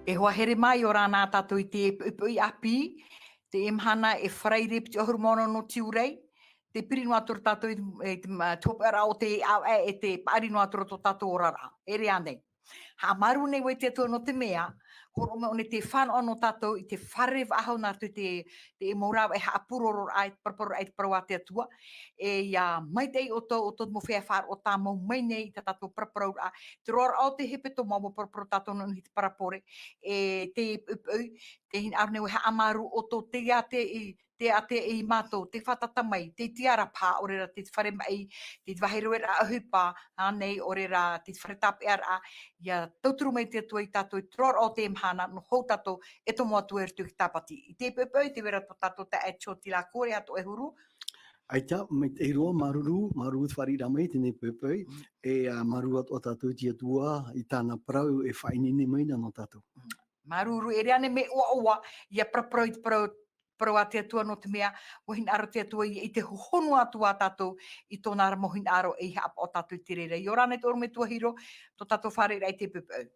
E hoa here mai o rāna tātou I te ipui api, te emhana e wharaire piti o hurumono no tiurei, te pirino atura tātou te topera o te au e te parino atura to tātou orara. Ere anei. Ha maru nei wei te atua no te mea, horo me one te whanoa no tātou I te whare ahau nā te morau e haapuroro ai, parapuro ai te parau te atua. E ia mai tei o tō mo whea whāra o tā mau mai nei I te tātou parapuro a. Te roar au te hepe tō mau parapuro tātou no te parapore. E te hin arne we amaru o to te ate I mātou, te whatata mai, te tiara pā, orera te whare mai, te waheroera a hupa, nei, orera te whare tape ara, ia tauturu mai te atua I tātou, I tror o te mhana, no hou tātou, e to mua tu tu ki tāpati. I te pepeu, te wera to tātou te e tio tila kore ato e huru. Aita, me te roa maruru wharira mai tene pepeu, e maru o tātou tia tua I tāna parau e whainini maina no tātou. Maruru, e reane me ua, ia praprau I te parau a te atua no te mea, mohin aro te atua I te hono atua tātou I tōna ara mohin aro e hapa o tātou te reira. I orane tōru me tua hiro, tō tātou wharira I te pepeu.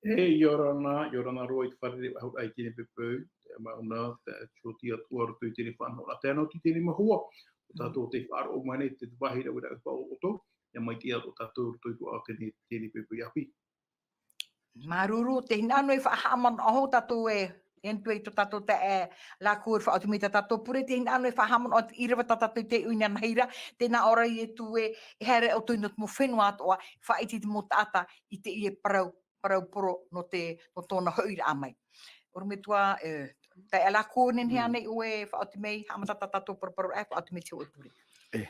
E yorana roa I te wharire ahau ai tene pepeu, te mauna, te choti atua roto I tene whanau. A tēnā ki tene mahua, o tātou te wharo o mane, te wahira wera upa o oto, ia mai tia o tātou roto I kua o tene pepeu api. Maruru, te hinano I whaahaman aho tātou e entu I to tātou te e la kua whaotumita tātou pure, te hinano I whaahaman o irawa tātou te uina naira, tēnā ora I e tu e here o tuinot mo whenua atoa, whaiti te mo tāta I te I e parau poro no tōna hauira amai. Ora me tua, te e la kua nen hea nei ue whaotumei, hamatata tātou paraparo e whaotumei te oi pure.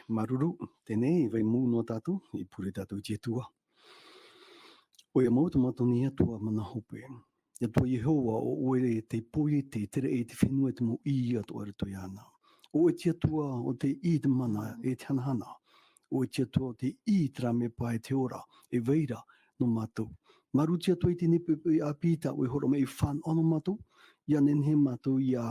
Maruru, tēnei, vai mū no tātou, I pure tātou tia tua. O ia mauta matoni atua mana hope. Ia tua Yehowa o oere te poi te tere e te whenua te mo I atua re toi ana. O e tia tua o te I te mana e te hanahana. O e tia tua o te I tra me pae te ora e veira no mātou. Maru tia tua I te nepe a pita o e horo me I whan ono mātou. Ia nenhe mātou ia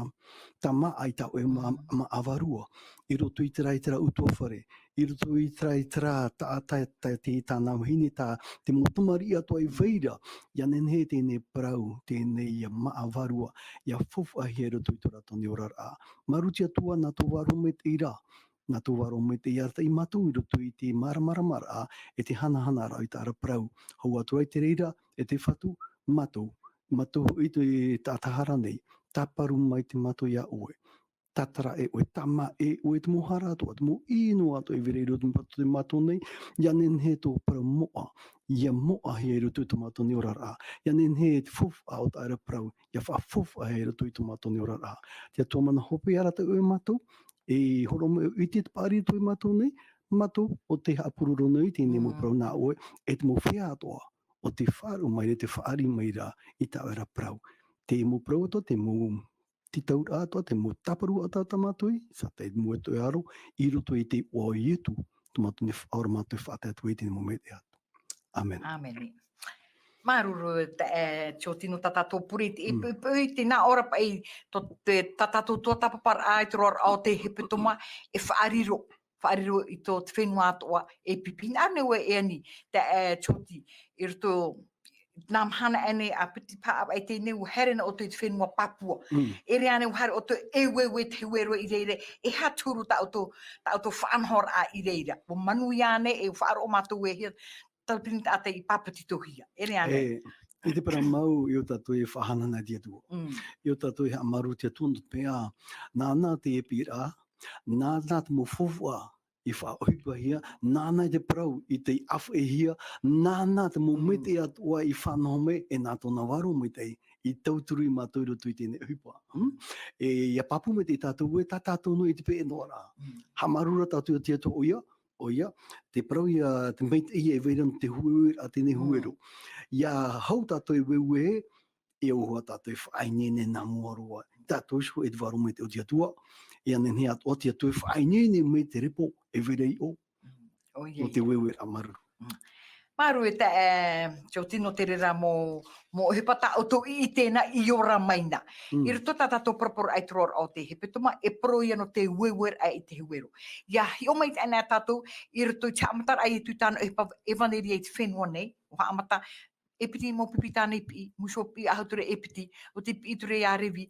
ta maa I tau e ma avarua. I roto I tera utua whare. I roto I tera ta te tāna hini tā te motumari atua I veira. Ia nenhe tēne parau, tēne ia ma avarua. Ia fofu ahi e roto I tora toni orara. Maru tia tua nā tō waro me te ira. Nā tō waro me te iarta I mātou I roto I te mara e te hana rau I tāra parau. Hau atua I te reira e te whatu mātou. Mātou I te tātahara nei. Tāparu mai te mātou ia oe. Tātara e oe, tama e oe te mohara atua, te mo ino atua I vere I roto te mātou nei. Ia nenhe tō parau moa. Ia moa he e roto I tō mātou ni orara. Ia nenhe te fofu a o tāra parau. Ia whaafofu a he e roto I tō mātou ni orara. Tia tō mana hope ara te oe mātou. E horo me I te pāri tō I mātou nei. Mātou o te hapururo nei, tēne mo parau nā oe. E te mo whia atoa. O te wharu mai, te whaari mai rā I tā ora parau. Te mo parau ato, te mo titaura ato, te mo taparu ato tamatoi, sa te mo eto e aro, I roto I te o I etu, tomato ne aura mātou whaate atu I te mo mete atu. Amen. Amen. Maruru te tio tino tatato puri te ipui te nā ora pai te tatato tō tapapara ai te roar au te hepetoma e whaariro I tō te whenua atoa e pipina ane ue e ani te choti I roto nā mhana ane a piti paa ai te neu herena o te whenua Papua. E rea ane uhare o te ewewe te huero I reira e haturu ta o tō whanhora a I reira. O manu I ane e whaaro o mātou e hea talpini ate I papatitohia. E rea ane. I te para mau I o tātou e whahanana dia tua. I o tātou e amaru te tonu pēa. Nāna te e pira, nāna te mo fofua I whaohipa hia, nāna I te parau I te afu e hia, nāna te mo mete atua I whanau me e nā tōna waro me te I tauturu I mātou roto I tēne hupa. E ia papu me te tātou e tā tātou no I te pē noara. Hamarura tātou te ato oia, te parau ia te meita I e veira te huer a tēne huero. Ia hau tātou e wewe e ohua tātou e whainene nā muaroa. Tātou shu e te waro me te o te atua. Ia nenhe atua te atua e whainene me te repo e veira I o. O te wewe a maru. Maru e te teo tino te rera mo hepata o tō I tēnā I ora maina. I roto tātou paraporo ai tror o te hepetoma e pro ia no te wewer ai te huero. Ia hi o mai te ana tātou I roto I te amatara ai tu tāna e vaneri ai te whenua nei. O ha amata piti mo pipi tāne pi, muso pi ahature e piti, o te pi ture a revi,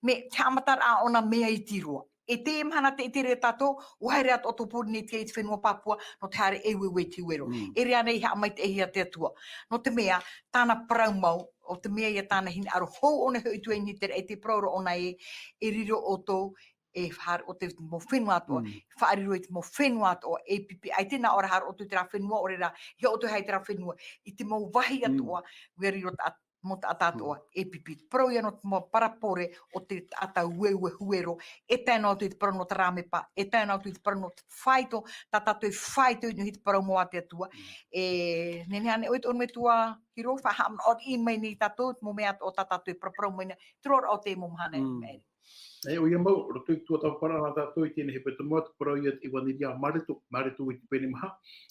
me te amatar a ona mea i tiroa. E te mhana te itere tato, o haere atu o topori ne te whenua Papua, no te hare ewe te uero. E rea nei hea mai te ehia te atua. No te mea, tāna praumau, o te mea ia tāna hini aro hou o ne hui tue ni tere, e te prauro ona e riro o tō, e whare o te mo whenua atoa, whaariro e te mo whenua atoa, e pipi, ai tēnā ora hara o te tera whenua, ore ra, hia o te hei tera whenua, i te mo wahi atoa, weriro mo te atatoa, e pipi. Parau ia no te mo parapore o te ata ueue huero, e tēnā tu i te parau no te ramepa, e tēnā tu i te parau no te whaito, ta tato e whaito i no te parau mo ate atua. E nene ane oit onu me tua hiro, whaham o i mei ni tato, mo mea o ta tato e parau mo ina, tror o te mo mhane meri. E o ia mau, roto i tua tau parana tātou i tēne he peta mua, te parau ia i waniria maritu i te pene maha.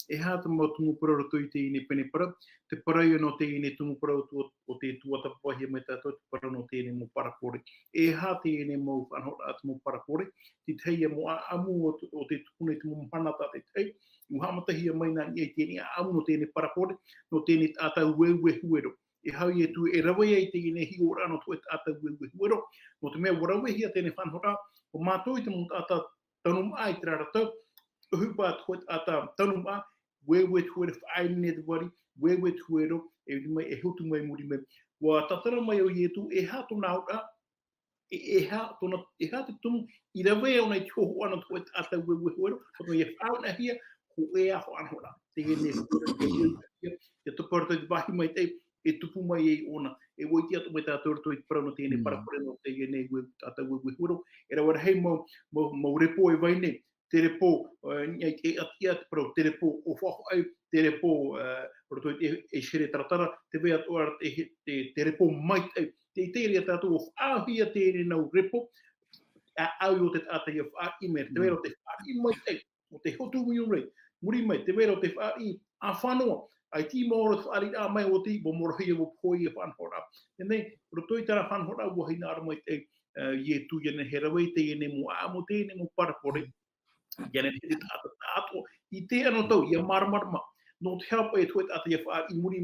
E hā te mau tumu parau roto i te ine pene parau, te parau ia no te ine tumu parau o te tua tapawahia mai tātou, te parau no te ine mo parapore. E hā te ine mo whanhora atu mo parapore, te teia mo amu o te tukune te mo mhanata te tei, u hamatahia mai nā i tēne amu no tēne parapore, no tēne tātou wewe huero. E hau i tu e rawe i te ine hi ora no tu e tātou wewe huero, no te mea warawe hia tēne whanhora, o mātou i te mo tāta tanum ai te raratau, uhupa atu e tāta tanum a, wewe tuere whaine te wari, wewe tuero, e hotu mai muri me. Wa tatara mai o i tu, e hā tōna ora, e hā te tumu, i rawe o nei tōhu ana tu e tātou wewe huero, kono i e whauna hia, ko e a whanhora. Te ene, te tuparata i te wahi mai te, e tupu mai e ona, e woiti atu mai tātou rato i te parau no tēne parapore no te ene tātou wewe huero, e rawa hei mau repo e waine, te repo, e atia te parau, te repo o whaho au, te repo, rato e shere taratara, te wea toa te repo mai au, te tere tātou o whaahia tēne nau repo, au o te tātai a whaahi mai, te wea o te whaahi mai au, o te hotu miurei, muri mai, te wea o te whaahi a whanua, ai ti mōra whaari a mai o ti, bo mora hia o poi e whanhora. E nei, roto i tara whanhora o hei nāra mai te ie tu iane he rawe te iene mo amo te iene mo parapore, iane te tāta tāto, i te ano tau, ia maramarama, no te hapa e tuet ata ia whaari muri,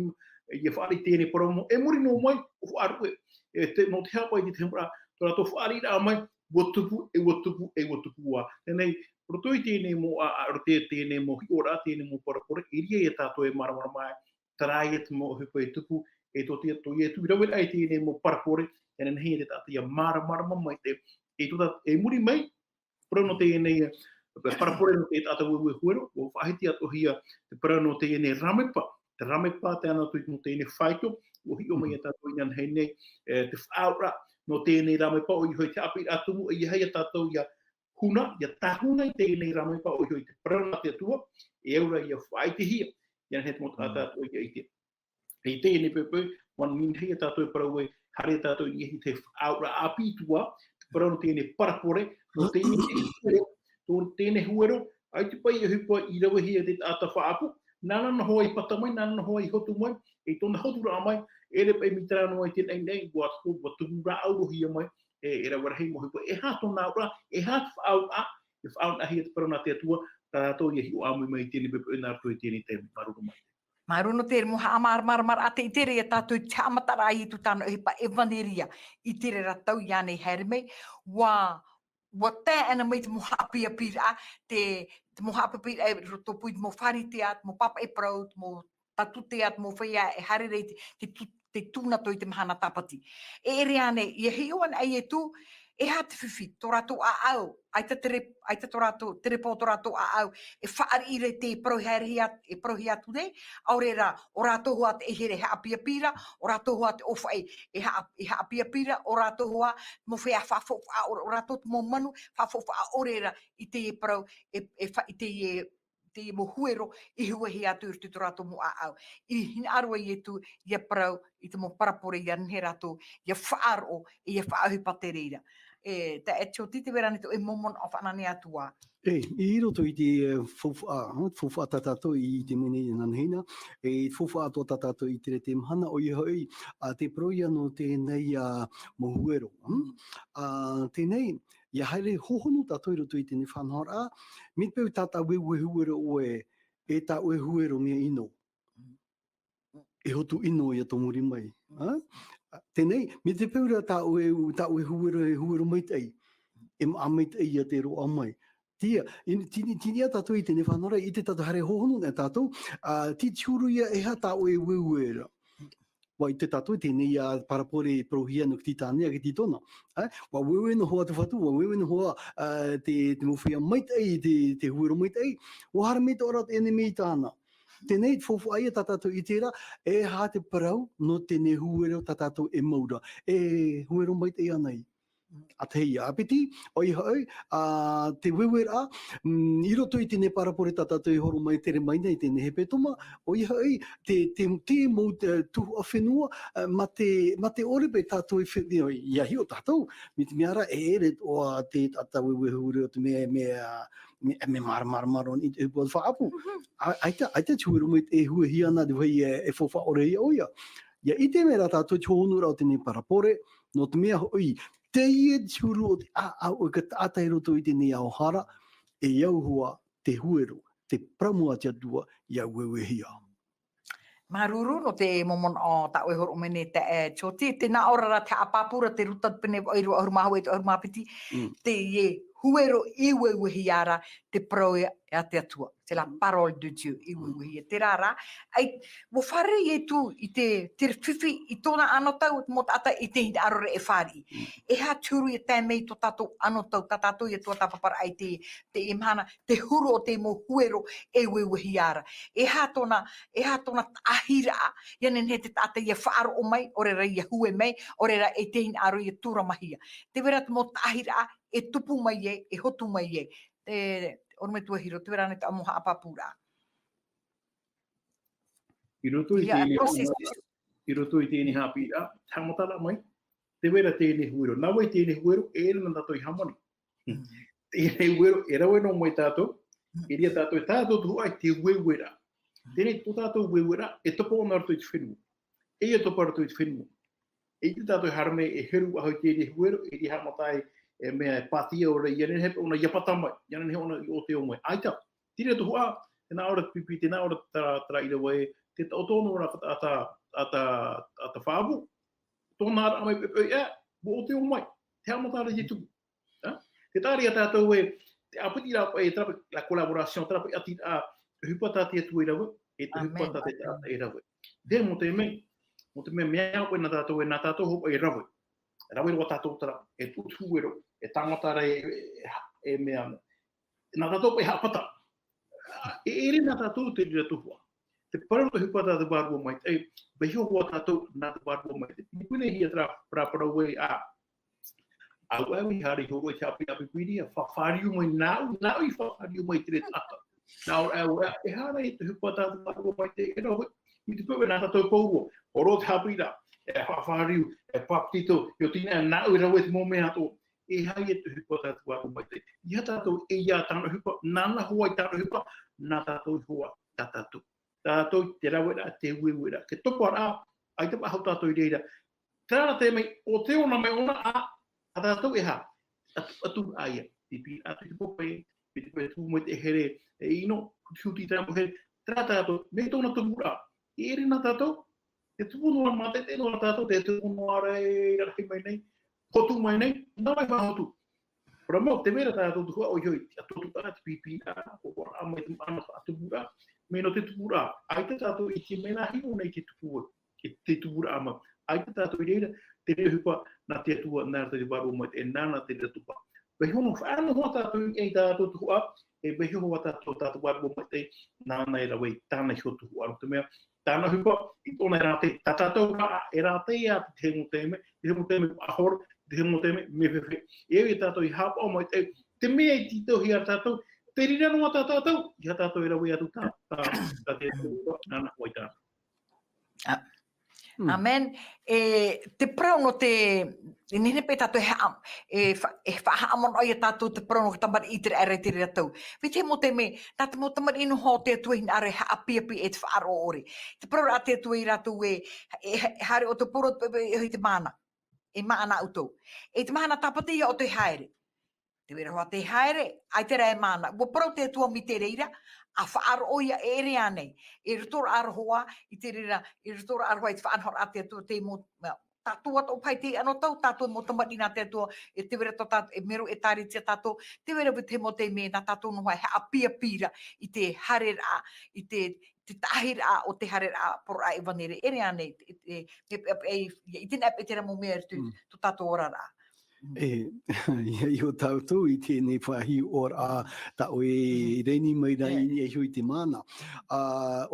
ia whaari tēne paramo, e muri no mai, o whaaru no te hapa i te tempura, tōra tō whaari a mai, watupu, wa. E nei, roto i tēne mo tēne mo hiora, tēne mo parapore, iria e tātou e maramara mai, tarai e te mo hipa e tupu, e tō te ato i e tu, rawet ai tēne mo parapore, e nei e te tātou ia maramara mai te, e tō e muri mai, parau no tēne parapore no te tātou ue huero, o whahiti ato hia, te parau no tēne ramepa, te ramepa te ana tu no tēne whaito, o hio mai e tātou i nan hei nei, te whaura, no tēne ramepa o i hoi te api atumu, i hei e tātou ia huna, ia tahuna i tēnei ramepa o i te parana te atua, e aura ia whaite hia, ia he te mo tātou i te. E tēnei pepe, wan min hei tātou e parau e, hare tātou i te aura api tua, te parana tēnei parapore, no tēnei huero, ai te pai e hupa i rawa hia te tāta whaapu, nāna hoa i pata mai, nāna hoa i hotu mai, e tōna hotu rā mai, e repa e mitarano ai tēnei nei, wa tuhu rā aurohia mai, e rawa hei mo hupa, e hā tōna ora, e hā te whauna hia te parana te atua, tātou i hi o amu mai tēnei pepe, nā rātou i tēnei te maruru mai. Maruno te mo amar ate i tere e tātou te amatara i tu tāna e vaneria i tere ratau i anei hermei, wa te ana mai te moha api apira, te moha api apira e roto pui te mo whari te at, mo papa e prau, mo tatu te at, mo whaia e harerei te tūna toi te mahana tapati. E ere ane, i hei oan ai e tū, e hā te whiwhi, tō rātou a au, ai te tō rātou, te repo tō rātou a au, e whaari ire te prohi atu nei, aurera, o rātou hoa te ehere he api apira, o rātou hoa te owhai e ha api apira, o rātou hoa mo whea whafofa, o rātou mo manu, whafofa aurera i te e parau, i te mo huero, i hua hi atu urtu tō rātou mo a au. I hina arua i etu, i a parau, i te mo parapore i anhe rātou, i a whaaro, i a whaahu patereira. Ta e tio tite vera ni to e momon of anane atua. I roto i te fufa tatato i te mene i nanhina, e fufa ato tatato i te mhana o i hoi, te proia no tēnei mohuero. Tēnei, ia haere hohonu tato i roto i tēnei whanhora, mit peu tata wehuero oe, e ta wehuero mea ino. e hotu ino ia tō muri mai. Tēnei, me te peura tā ue huero mai tei. E mai tei ia te roa mai. Tia, tini a tātou I tēne whanora, I te tātou hare hohonu nā tātou, ti tiuru ia e ha tā ue uera. Wa I te tātou tēnei a parapore prohia no ki tānea ki titona. Wa wewe no hoa te whatu, wa wewe no hoa te mowhia mai tei, te huero mai tei. Wa hara me te ora te ene mei tāna. Tēnei fofu aia tā tātou I tērā, e hā te parau no tēne huero tā tātou e maura. E huero mai tei anai. A te hei apiti, o I hau, te wewera, I roto I tēne parapore tā tātou I horo mai tere mai nei tēne he petoma, o I hau, te mou tuhu a whenua, ma te orepe tātou I whenua, ia hi o tātou, me te meara e ere o te tata wewehure o te me maramaron I te hupua whaapu. Aita tuheru mai e hua hi ana te whai e whawha ore I oia. Ia I te mera tātou tōnura o tēne parapore, no te mea hoi, te ie tūru o te o ka tātai roto I tēnei ao hara, e iau hua te huero, te pramua te atua, ia wewehia. Maruru no te momon o ta oe horo mene te choti, te na orara te apapura te ruta pene oiru ahurmahu e te ahurmapiti, te ie huero I wewehiara te proe a te atua. C'est la parole de Dieu. I wewehi te rara. Ai, wo whare I tu I te whiwhi I tōna anotau mo tata I te hina arore e whari. E ha tūru I tēmei tō tātou anotau, tā tātou I tua tapapara ai te imhana, te huru o te mo huero e wewehi ara. E ha tōna ahira, ianen he te tata I whaaro o mai, orera I hue mai, orera e te hina aro I tūra mahia. Te wera te mo ahira e tupu mai e hotu mai e. Orme tua hiro, te wera ne te amoha apapura. I roto I tēne hāpira, tamatala mai, te wera tēne huero. Nā wai tēne huero, e rana tātou I hamani. Tēne huero, e rawe no mai tātou, e ria tātou tuhu ai te wewera. Tēne tō tātou wewera, e topo ona rato I te whenua. E topo rato I te whenua. E te tātou harame e heru ahau tēne huero, e ri hamatai e mea patia ora ianen hepe ona iapata mai, ianen he ona o te o mai. Aita, tira tuhu a, tēnā ora pipi, tēnā ora tara ira wai, te o tōna ora ata whaabu, tōna ara amai pepe, o te o mai, te amatara i tuku. Te tāri a tātou te apiti rapa e trape la collaboration, trape ati a hupata te atu i rawe, e te hupata te ata i rawe. Te mo te mea mea koe na tātou e nā tātou hopa i rawe. Rawe roa tātou tara, e tutuero, e tangatara e mea. Nā tātou e hapata. E ere nā tātou te rira tuhua. Te parau hupata te wārua mai, e behio hoa tātou nā te wārua mai. Te pune hi atra praparau e au I hari horo e te api piri, a whawhariu mai nāu I whawhariu mai te tata. Nāu e hara e te hupata te wārua mai te e rawe. Mi te pue nā tātou paurua, oro te hapira. E whawhariu, e paptito, yo tina nāu I rawe te mōmea tō, e hai e te hupa tātou wāku mai te. Ia tātou e ia tāna hupa, nāna hoa I tāna hupa, nā tātou hoa tā tātou. Tātou te rawera, te uewera. Ke topo ara, ai te pahau tātou I reira. Tāna te mei, o te ona mei ona a tātou e ha. Atu aia, te pi atu te popai, te pi atu mai te here, e ino, kuti tāmu here. Tātou, mei tōna tumura. E ere nā tātou, te tupono ar mate, te noa tātou, te tupono ar e rahi mai nei, hotu mai nei, nā mai whahotu. Ora mau, te mera tātou tuhua o ioi, a tōtu tāna te pipi o wara mai te mana atupura, me no te tupura. Ai te tātou I te mena hi o nei te tupura, te tupura ama. Ai te tātou I reira, te rea hupa nā te atua, nā te waru mai, e nāna te rea tupa. Behono whaano hoa tātou I tātou tuhua, e behono hoa tātou waru mai, nāna e rawei, tāna hio tuhua, aro te mea, tāna hupa, I tōna e rāte, tā tātou e rāte a te hemo teme ahor, te hemo teme me whewhe. E tātou I hapa o mai te mea I tito hi a tātou, te rira noa tā tātou, I ha tātou e rawe atu tā te nāna hoi tā. Amen. Te prau no te nene pe tātou e whahamon oi a tātou te prau no ka tamari I tere ere tere atau. Vite mo te me, nā te mo tamari inu ho te atua hina are api e te whaaro ore. Te prau a te atua I rātou e hare o te poro e te mana. E maana autou. E te mahana tapate ia o te haere. Te wera hoa te haere, ai te rai mana. Wa parau te tua mi te reira, a whaaro oia e rea nei. E rutora arohoa, i te reira, i rutora arohoa i te whaanhor a te atua te mo, tātua tau pai te ano tau, tātua mo tamati nā te atua, e te wera tō tātua, e mero e tāri te tātou, te wera te mo te me nā tātou nohai, he a pia pira, i te harera, i te tahira o te harera, por a e vanere, e rea nei, i tēnā e te ramo mea tu, tō tātou orara. E, i o tautu i tēnei whahi ora ta o e reini mai rai e hui te mana.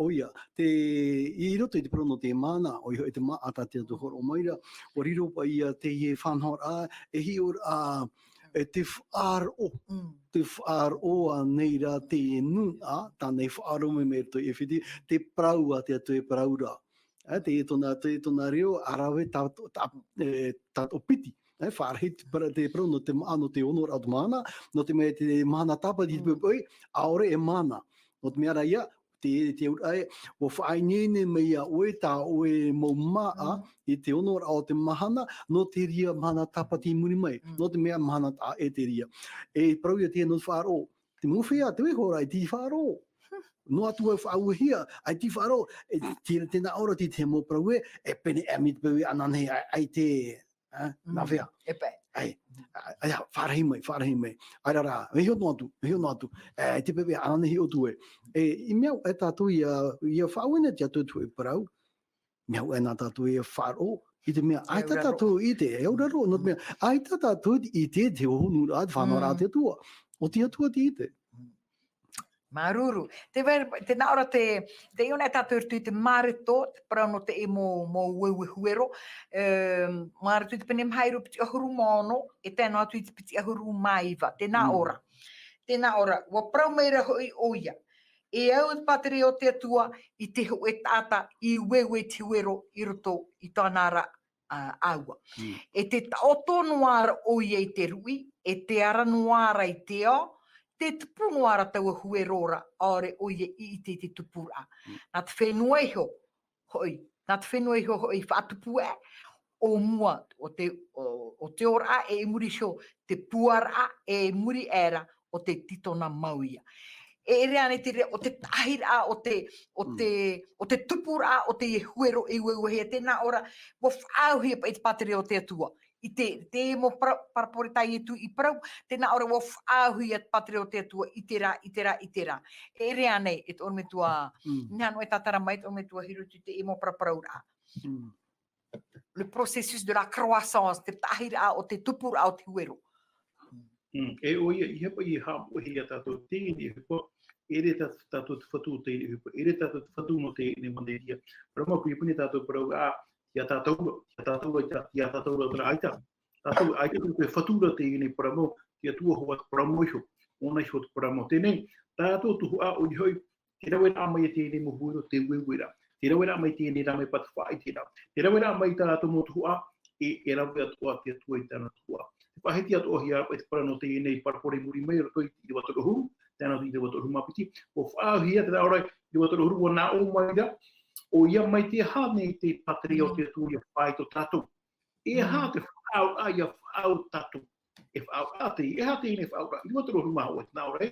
Oia, i roto i te prono te mana, o i hoi te maata te atu horo maira, o riro pa ia te ie whanhora, e hi ora te whaaro. Te whaaro a nei rā te nua, tānei whaaro me me to e whiti, te prau a te atu e praura. Te tona reo, arawe tato piti. Wharehit para te pro no te ano te honor at mana, no te me te mana tapa di poi, aore e mana. No te mea ia, te urai, o whainene meia oe tā oe mo maa, i te honor ao te mahana, no te ria mana tapa ti muri mai, no te mea mana tā e te ria. E prau ia te no wharo, te muwhia, te weho rai, ti wharo. No atua whauhia, ai ti wharo, tēnā ora ti te mo prau e pene e mit pewe anane ai te... Nā whea. E pai. Ai, wharahi mai. Ai rara, mehio no atu. Te pepe ananehi o tue. I meau e tātou ia whauene te atu tue parau. Meau e nā tātou ia wharo. I te mea, ai tā tātou i te euraro. No te mea, ai tā tātou i te honu rā, whanau rā te atua. O te atua ti i te. Maruru. Te naora te iona e tātou tui te marito, te parano te e mo uewe huero. Marito te pene mhairu piti ahuru mono, e tēnā atu i te piti ahuru maiva. Te naora. Wa prau meira hoi oia. E au te pateri o te atua i te ho e tāta i uewe te huero i roto i tānara aua. E te taoto noara oia i te rui, e te ara noara i te ao, te tupu ara taua huerora aore oia i te tupura. Nā te whenueho hoi whaatupu o mua o te ora e muri sho te puara e muri era o te titona mauia. E reane te rea o te tahira o te tupura o te huero e uehea tēnā ora wa whaauhia pa i te patere o te atua. I te mo paraporetai e tu i parau, tēnā ora wa whaahui at patere o te atua i te rā. E rea nei, e te orme tua, nāno e tātara mai, te orme tua hiru tu te e mo paraparau rā. Le processus de la croissance, te tahira o te tupura o te huero. E oia, i hepa i hapo hea tātou tēni e hepa, ere tātou te whatu o tēni e hepa, ere tātou te whatu no tēni manderia. Parama kui pune tātou parau ia tātou tara aita. Tātou aita te whatura tēnei paramo, ia tua hoa te paramo iho, ona iho te paramo tēnei. Tātou tuhu a o ihoi, te rawera amai e tēnei mohuero te wewera. Te rawera amai tēnei rame patu whaai tēnā. Te rawera amai tātou mo tuhu a, e rawera atua te atua i tāna tuhu a. Te paheti atua hia e te parano tēnei parapore muri mai, rato i te watoro huru, tēnā i te watoro huru mapiti. O whaahia te raurai, i te watoro huru o nā o mai da, o ia mai te hane i te pateri o te atua ia whaai to tātou. E ha te whaau a ia whaau tātou. E whaau a te i, e ha te ine whaau a. I watoro huru maho e te nāore,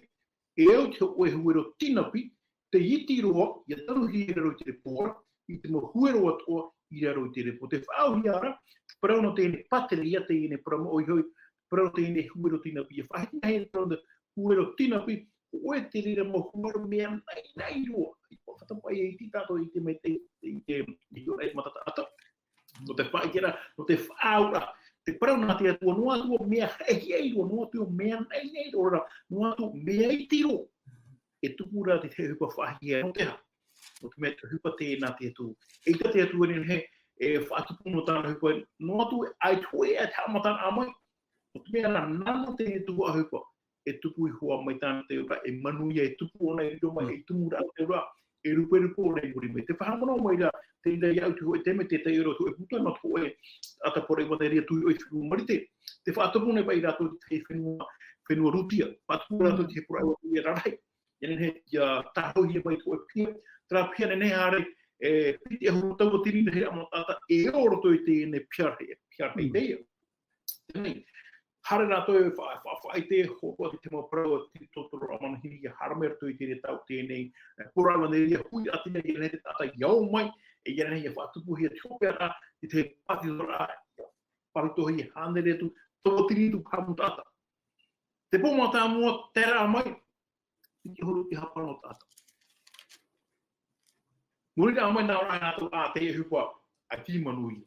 e au te oe huero tinapi, te iti roa, ia taruhi i raro i te repora, i te mo huero atua i raro i te repo. Te whaau hiara, parau no te ine pateri ia te ine paramo o ihoi, parau no te ine huero tinapi. E whahetina hei parau no huero tinapi, oe te rira mo huero mea nei roa. Whatapai e iti tātou i te mei te ora e matata ata. No te whaikera, no te whaura. Te parau nā te atua, no atua mea hei eiro, no atua mea nei ora, no atua mea itiro. E tupura te te hupa whahia no te ha. No te mea te hupa tēnā te atua. E ta te atua ni he, e whaatupu no tāna hupa, no atua ai tue e te amatana amai. No te mea nana te atua hupa. E tupu i hoa mai tāna te ura, e manuia e tupu ona e riro mai, e tumura te ura. E ruperupo o rei muri mai. Te whahamana o mai ra, te ina iau te hoe teme te te euro tu e puta na tu e atapore wateria tu i whenua marite. Te whaatapune pai rato te whenua rutia. Whaatapune rato te pura ewa tu i rarai. Ianen he tāhohi e pai tu e pia. Tra pia ne hare, piti e huru tau tiri ne he amatata e oro tu i te ne piarhe ideia. Hare rātou e whaai te hoko te mo prau te totoro amana hini ia haramer tui te re tau tēnei. Pura wana ria hui atina i rei te tata iau mai, e ia nei e whatupuhi a tōpera i te pati tora paritohi e hane retu, tō tiri tu pamu tata. Te pōma tā mua tera mai, i ki huru ki hapano tata. Muri ka mai nā rai nātou a te e hupua, a ki manui.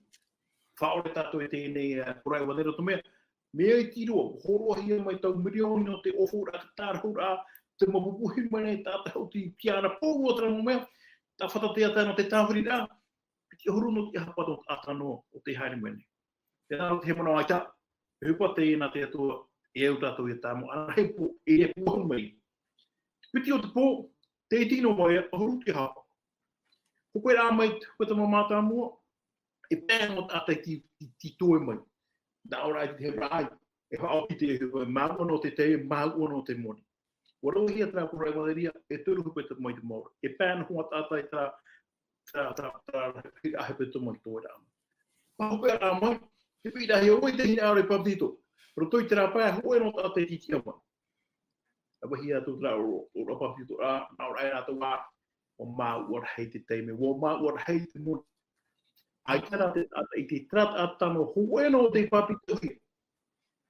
Whaore tātou e tēnei purai wadero to mea, mea i tiro, horoa hia mai tau mirioni o te ofo rā ka tārahura, te mabubuhi mai nei tātou ti piana pōgu o tera mea, tā whatatea tāna te tāwhiri rā, ki huru no ki hapato atano o te haere mai nei. Te nāro te he mana ai tā, e hupua te ena te atua e au tātou e tāmo, ana he pō, e re pōhu mai. Piti o te pō, te tino mai a huru ki hapa. Ko koe rā mai, koe te mamata mua, e pēngo tātai ti toe mai. Nā ora ai te he rai, e hao ki te māua no te te, māua no te moni. Waro hia tera kurai maderia, e turu koe te mai te maura. E pēna hoa tātai tā ahepe te mai tō rā mai. Pao koe rā mai, te pira he oi te hina aure papito. Pero toi te rā pāia hoe no tātai ti tia mai. Awa hia tō tera o papito rā, nā ora ai rā tō wā, o māua hei te teime, o māua hei te moni. Ai tera te tata i te trat atano hueno te papitohi.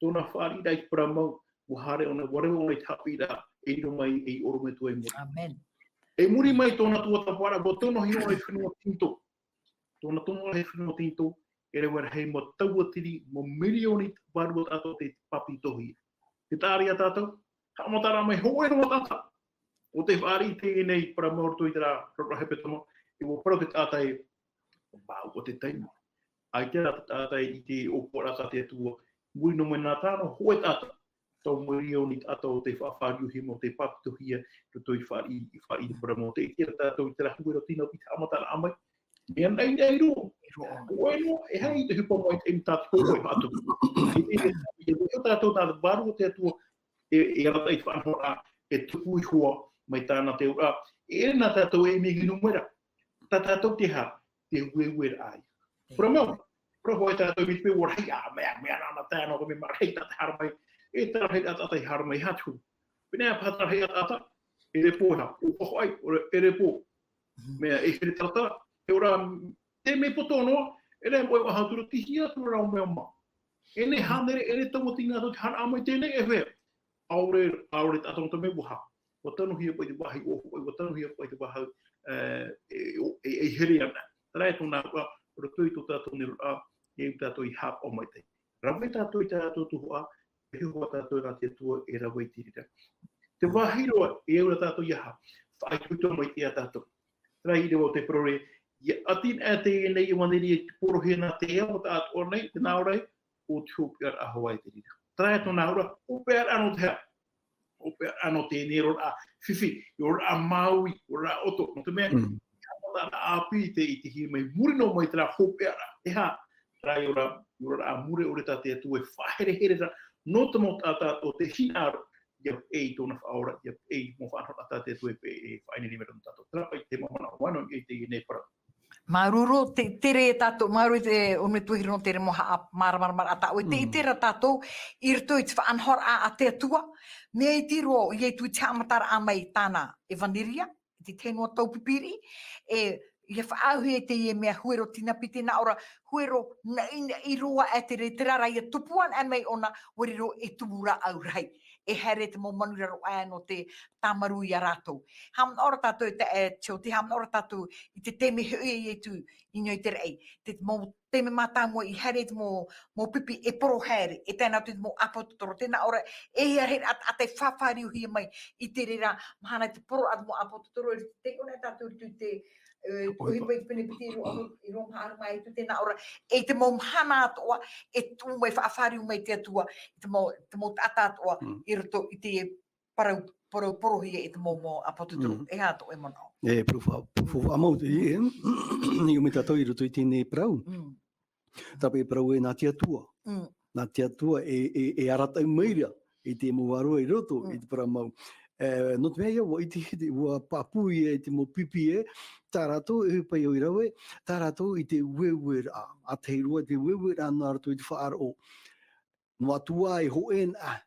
Tōna whāri dai para mau, o hare ona wareo ona i tapira, e iro mai e oro me tu e muri. Amen. E muri mai tōna tua tapara, bo tōna hino e whenua tinto. Tōna tōna e whenua tinto, e rewara hei mo taua tiri, mo milioni warua tato te papitohi. Te tāria tātou, hamatara mai hueno tata. O te whāri te nei para mau tui tera rahepe tomo, e mo parau te tātai, Pau o te teima. Ai te rata tātai i te opora sa te atua, muri no mai nā tāna hoe tāta. Tau muri o ni tāta o te whawhāriu he mo te papitohia, to toi whāri i para mo te ira tātou i te rahuero tina i te amatara amai. Mea nei nei ro. Oe no, e hei te hupa mai te tātou hoi hatu. E o tātou tātou waru o te atua, e rata i whanhora, e tupu i hua mai tāna te ura. E nā tātou e mihi numera. Tā tātou te hā. Te wewe ai. Para meu, para hoi tātou mi te pēwara hei mea nāna tēnā ko me mara hei tātai haramai, e tāra hei tātai haramai hatu. Pēnea pātara hei tāta, e re pōha, o hohoi, e re pō. Mea e here tāta, e ora, te me potonoa, e re moi wahatura tihia tura rau mea ma. E ne hanere, e re tamotinga tō te hana amai tēnei e whea. Aure tātou ta me waha. Wa tanu hia pai te wahi o hoi, wa tanu hia pai te waha e here ana. Rai tōna ua, ora tui tō tātou ni rā, e u tātou i hap o mai te. Rawai tātou i tātou tuhua, e hua tātou nā te atua e rawai tirira. Te wahiroa e eura tātou i hap, whaai tūtō mai te a tātou. Rai i rewa te prore, i atin e te e nei i waneri e te porohe nā te ea o tātou nei, te nāurai, o te hupea a Hawaii tirira. Rai tōna ura, hupea ano te hea. Hupea ano te ne rora whiwhi, rora Maui, rora oto, no te mea, Tāna api te i te hi mai muri no mai tera hopera. E ha, rai ora a mure ore tā te atu e whahere here ra, no te mo tātā o te hinaro, ia e i tōna whaora, ia e i mo whanhora tā te atu e whaine ni mera tātou. Trapai te mamana wano i te i nei para. Maruro, tere tātou, maru te ome tuhi no tere moha a mara ata. O te i tera tātou, i rito i te whaanhora a te atua, mea i tiro i e tui te amatara a mai tāna Evaniria, te tenua taupipiri, ia whaauhi e te ie mea huero tina pite nā ora huero i roa e te re te rara ia tupuan e mei ona wariro e tumura au rai. E here te mo manura ro aia no te tamaru i a rātou. Hamna ora tātou te hamna ora tātou i te teme hui e tu i ngoi te rei. Te mo teme mātāmua i here te mo pipi e poro here, e tēnā te mo apototoro. Tēnā ora e here a te whawhari uhi mai i te rera mahana te poro at mo apototoro. Te kone tātou tu te Uhi pai pene piti i rom haru mai tu tēnā ora. E te mo mhana atoa, e tū mai whaafari mai te atua, te mo tata atoa, i roto i te porohia e te mo apotuturu. E hato e mono. E profu amau te ie, ni o me tātou i roto i tēnei prau. Tāpe prau e nā te atua. Nā te atua e arata i meira, i te mo warua i roto, i te para mau. No te mea wa i te ua papui e te mo pipi e, tā rātou e pai o i rawe, tā rātou i te wewe rā, a te rua te wewe rā nā rātou i te whaaro. no atua e ho en a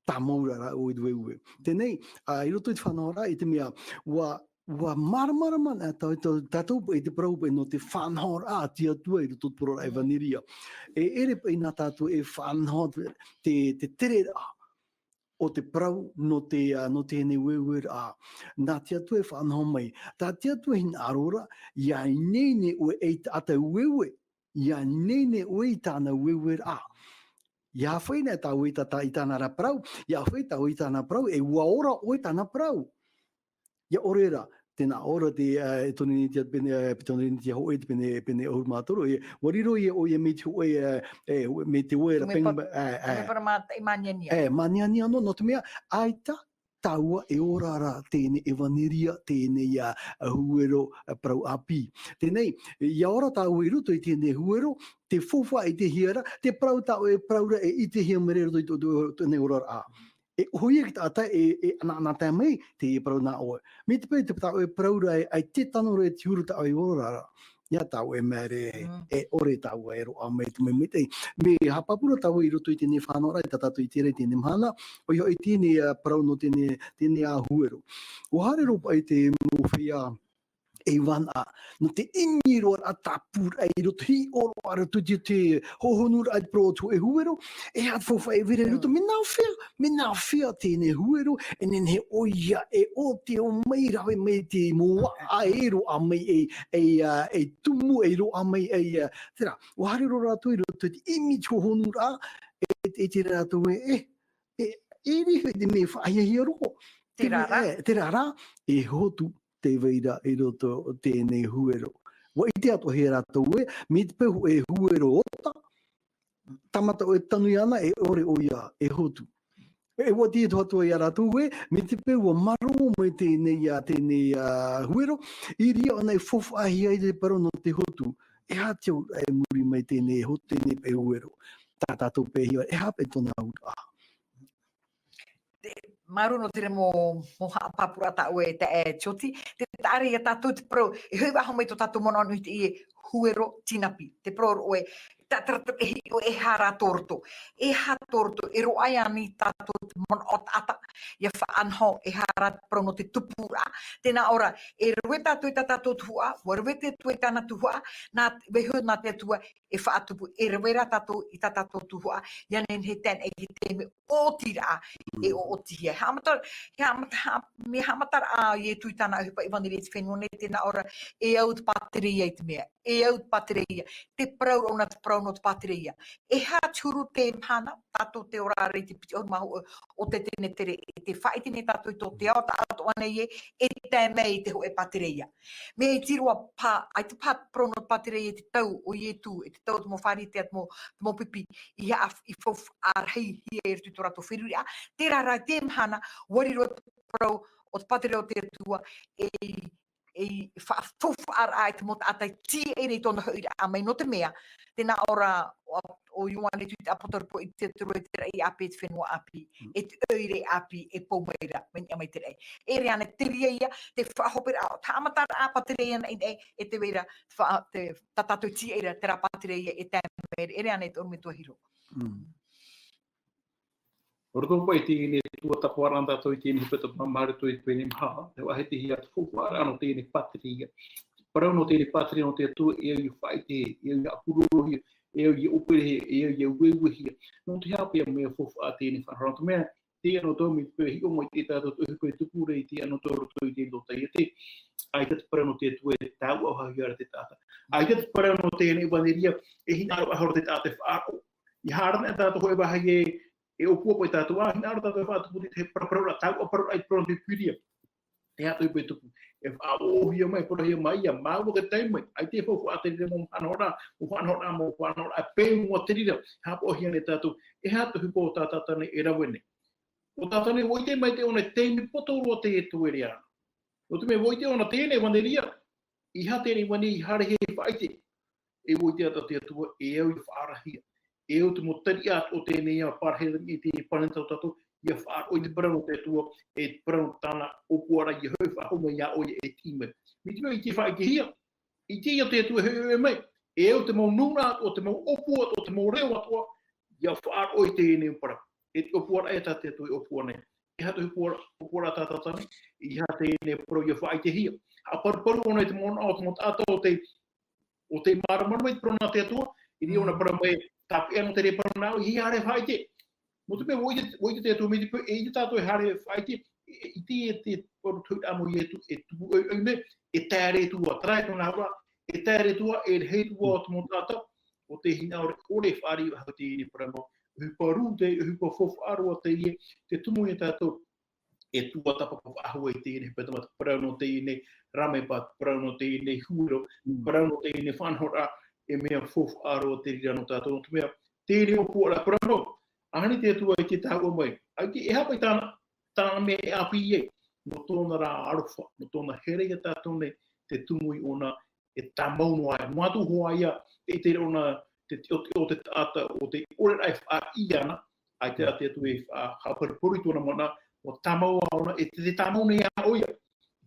tamoura ra o ue. Tenei, I roto i whanora i te mea, wa maramara mana tātou e te prau e no te whanhora a tia tua i roto poro ai vaniria. E ere pa i nā tātou e whanhora te tere o te prau no te hene wewe a. Nā tia tua e whanhora mai. Tā tia tua hin arora, ia nene o e ata wewe, ia nene o e tāna wewe a. Ia whaina e tau i tāna ra prau, ia whai tau i tāna prau, e ua ora o i tāna prau. Ia orera, tēnā ora te tōnini tia tōnini tia hoi te pene o mātoro, e wariro i o i me te hoi, me te hoi ra penga. Me para mata i maniania. Maniania no te mea, aita taua e orara tēne e vaniria, tēne ia huero prau api. Tēnei, ia ora tau i ruto i tēne huero, te fofa i te hiara, te prau tau e praura e i te hia merero i tēne orara a. E hoi e ata e nā tā mei te e prau nā oe. Me te pēi te tau e praura ai te tano re te huru tau e orara. Ia tau e mere e ore tau e roa me te me me hapapura tau i roto i tēne whanora i tatatu i tere tēne mhana o i tēne prau no tēne a huero. O hare ropa i te mowhia e wana, no te ingi roa a tapura i roto hi oro ara tu te hohonura ai pro tu e huero, e hat fofa e vire roto, me nau whia tēne huero, e nen he oia e o te o mei rawe me te moa a e roa mei e tumu e roa mei tera, o hare roa rātou i roto te imi hohonura e te rātou e rihe te me whaia roa. Te rara, e hotu te veira i roto o tēnei huero. Wa i te ato he rātou me te pehu e huero ota, tamata o e tanui ana e ore o ia, e hotu. E wa ti to ato ia rātou me te pehu o maro me tēnei huero, i ria ana e fofa ahi ai te paro no te hotu. E hāteo e muri mai tēnei hotu, tēnei pehu huero. Tā tātou pehi e hape tona ura. Maru no tere mo papura ta ue te e choti, te tare ia tātou te pro, e hui waho mai to tātou mono anu i huero tinapi, te pro oe, e hara torto, e ro ai ani tātou mono o tata, ia wha anho, e hara pro no te tupura, tēnā ora, e rue tātou i tātou tuhua, warwe te tue tāna tuhua, nā wehu nā te tua, e wha atupu, e rue rā tātou i tātou tuhua, ia nen he ten e he te me o tira, e o tihia. Me hamatar a i e tui tāna hupa i wandiri te whenua ne tēnā ora e au te pateria i te mea. E au te pateria. Te prau o te prau no te pateria. E hā turu te mhana, tātou te orare i te piti mahu o te tene tere, e te whai tene tātou i tō te ao tātou ane i e te mei te ho e pateria. Me e tirua pā, ai te pā prau no te pateria i te tau o i e tū, e te tau te mo whari te mo pipi, i fof arhei hi e tu rato whiruri a, te rara te mhana, wariro prau o te pateria o te tua, e whaafofu ai te mota atai ti e rei tōna hauira a mai no te mea, tēnā ora o Ioane tu te apotarupo i te turu e te rei api e te whenua api, e te oire api e poumeira, meni amai te rei. E rea ne te ria ia, te whahopera o tāmatara a patereia e te weira, te tatatu ti eira, te rā patereia e tēmere, e rea ne te orme tua hiro. Ordo pai tēne tua tapuaranda toi tēne hipeta mamare toi tēne maha, te wahe te hia te fuwara no tēne pateria. Parau no tēne pateria no te tua e au i whaite, e au i apurohi, e au i opere, e au i wewehi. No te hapea mea fuwara tēne whanara. No mea, te ano tau mi te hio mai te tātou tuhi koe tupure i te ano tau roto i te lota i te. Ai te parau no te tua e tau au hahiara te tāta. Ai te parau no tēne waneria e hinaro aharo te tātou whaako. I harana e tātou hoe wahi e opua po i tātou a, hina aro tātou e whātupu te paraparau tau o parau ai parau te piria. Te hātou i pui tupu. E whaohia mai, porahia mai, ia māua ka tei mai. Ai te whau whātere mō whanhora, mō whanhora, a pēu mō terira. Hāpohia ne tātou, e hātou hipo o tātātane e rawene. O tātane woite mai te ona teimi potoro te e tuere ana. O te me woite ona tēne waneria, i ha tēne wane i hare he whaite. E woite ata te atua, e au i whaarahia. E o te motari at o tēnei a parhera i te panentau tātou, ia whaar o i te parano te atua, e te parano tāna opuara i hau whahoma ia o e tīme. Mi te mea i te whae ke hia, i te ia te atua heo e mai, e o te mau nuna at, o te mau opua, o te mau reo atua, ia whaar oi tēnei para. E te opua e tate tui opua nei. E hato opua tātatane, i ha tēnei pro ia whaai te hia. A parparu ona te mona o te mot ato o te maramanu i te prona te atua, i ri ona para mai tapi anu te re paranau, i hare whaai te. Mo te mea woite te atua, me te e i tātou e hare whaai te, i te poru tui amo i e tu e tēre tua, trai tona hura, e tēre tua, e hei tua o te mot ato, o te hina ore whaari hau te i paramau. Huparu te hupa fofu arua te ie, te tumu i tātou e tua tapapa ahua i tēnei patamata parauno tēnei ramepat, parauno tēnei huiro, parauno tēnei whanhora e mea fofu arua te rirano tātou. Te mea tēnei o puara parauno, ahani te tua i te tāua mai. Ai te e hapai tāna mea e api e, no tōna rā aruwha, no tōna hereia tātou nei, te tumu i ona e tā mauno ai. Matu hoa ia, e te ona o te tata o te ore ai wha I ana, ai te ate atu e hapuripuri tōna mana, o tamau aona, e te tamau nei a oia.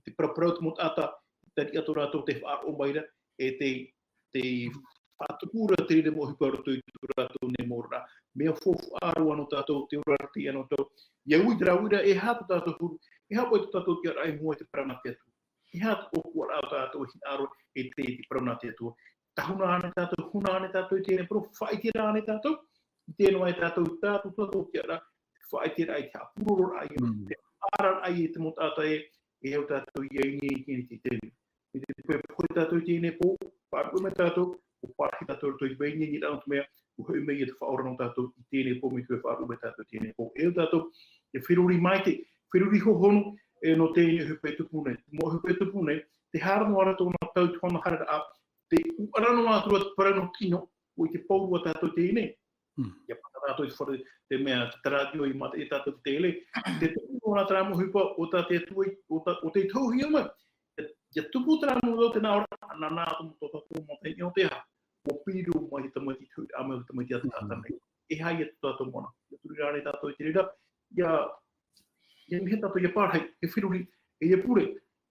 Te paraparau te mo tata, tari ato rātou te wha o maira, e te whatukura te rire mo hiparu tui rātou nei mora. Mea fofu āru ano tātou, te urarati ano tau. Ia uidra e hatu tātou huru, e hapo e tātou kia rai mua te parana te atu. E hatu o kua rātou tātou hi āru e te parana te atu. Tahuna ane tātou, huna ane tātou, tēnei pro, whaitira ane tātou, tēnei ai tātou kia rā, whaitira ai te apuroro ai, te aran ai e te mo tātou e au tātou i aini i kini te tēnei. Me te pui tātou tēnei po, whaarua me tātou, o whaarhi tātou tōi veini ni rāna mea, o hui mei e te whaorano tātou i tēnei po, me tue whaarua me tātou tēnei po. E au tātou, e whiruri mai te, whiruri hohonu, e no tēnei hupe tupune. Mo hupe tupune, te harano ara tōna tau tuana harara a, te uarano atua te parano kino, o I te paurua tātou tēnei. Ia pata tātou I whare te mea taradio I mata e tātou tēle. Te tupu o tāmo hupa o tātou tui, o te tauhia mai. Ia tupu tāmo o te naora, ana nātu mo tātou mo te nio te ha. O piru mai te tamati tui, ame te tamati ata tātanei. E hai e tātou mona. Ia turi rāne tātou I te rira. Ia mihe tātou ia pārhai, e whiruri, e pure.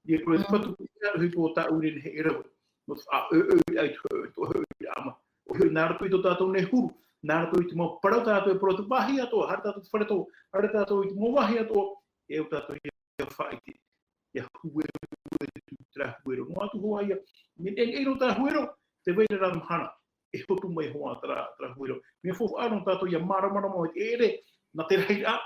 Ia kore te patu hupa o tā urene he e rau. Ai to ama o nāra tui tō tātou nei huru nāra tui te mau parau tātou e pro te wahi ato har tātou te whare tō har tātou I te mau wahi ato e au tātou ia whaiti ia huero tu tra huero no atu hoa ia e no tā huero te veira rāmu hana e hotu mai hoa tra huero me fofu anu tātou ia maramana mo e ere na te rei a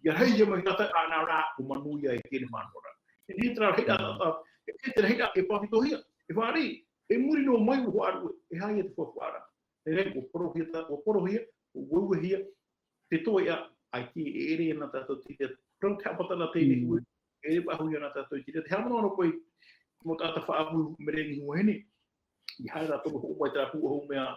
ia rei ia mai tata ana rā o manuia e kene manora e ni tra rei a e te rei a e pawhitohia e whari, e muri no mai o aru, e hai e te whawhara. E rei, o porohia, o wauhia, te toi a, ai ki e ere na tātou tia, prau te apatana tēnei hui, e re pahuia na tātou tia. Te hamana ono koe, mo tātou whaamu merengi huahene, I hai rā tono ho mai tā puahu mea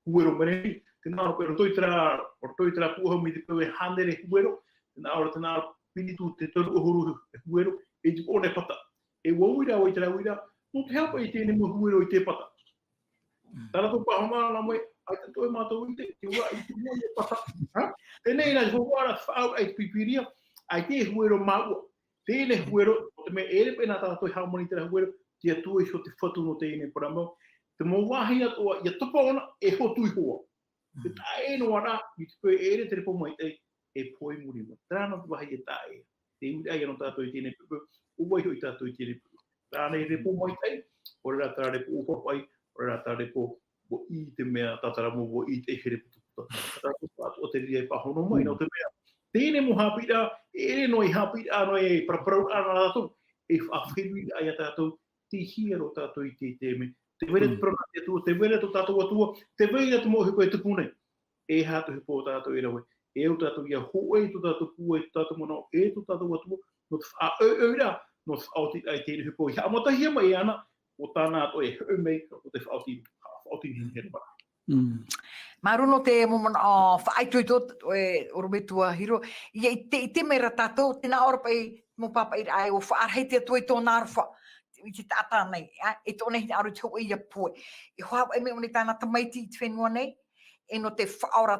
huero merengi, te nāra koe, rotoi tērā puahu mi te koe hanere huero, te nāra pinitu te toru ohuru huero, e te kone pata. E wauira o I tērā uira, no te hapa I tēnei mo huero I te pata. Tāna tō pahomana na moe, ai te toi mātou I te ua I te mua I pata. Tēnei nā whawara whaau ai te pipiria, ai te huero maua. Tēnei huero, o te mea ere pēnā tātou haumani tēnā huero, tia tui ho te whatu no tēnei paramau. Te mō wahi atoa, ia topa ona, e hotu I hoa. Te tae no ara, I te koe ere te repo mai tei, e poi muri mo. Tāna tu wahi e tae. Te uri ai anō tātou I tēnei pupu, uwai hoi tātou I tēnei pupu. Tāne repo mai tei, ore rā tā repo uwhawhai, ore rā tā repo wo I te mea tataramu wo I te here putuputa. Tātou pātu o te ria I pahono mai no te mea. Tēne mo hapira, ere no I hapira no e paraparau ana tātou, e whawhiru ai a tātou, te hiero tātou I te teme. Te wera te prana te atua, te wera te tātou atua, te wera te mohi koe te pune. E hātu hipo tātou e rawe. E au tātou ia hoe tu tātou pua, tātou mono, e tu tātou atua, no te wha no whaoti ai tēnei hupo I hamatahia mai ana o tāna ato e haumei o te whaoti hinhere mara. Maruno te momona o whaitui tot e orometua hiro. I te mera tātou, tēnā ora pai mo papa I ai o whaarhei te atua I tō nārwha. I te tātā nei, e tōne hina aru te hoi ia pue. E hoa e me one tāna tamaiti I te whenua nei, e no te whaora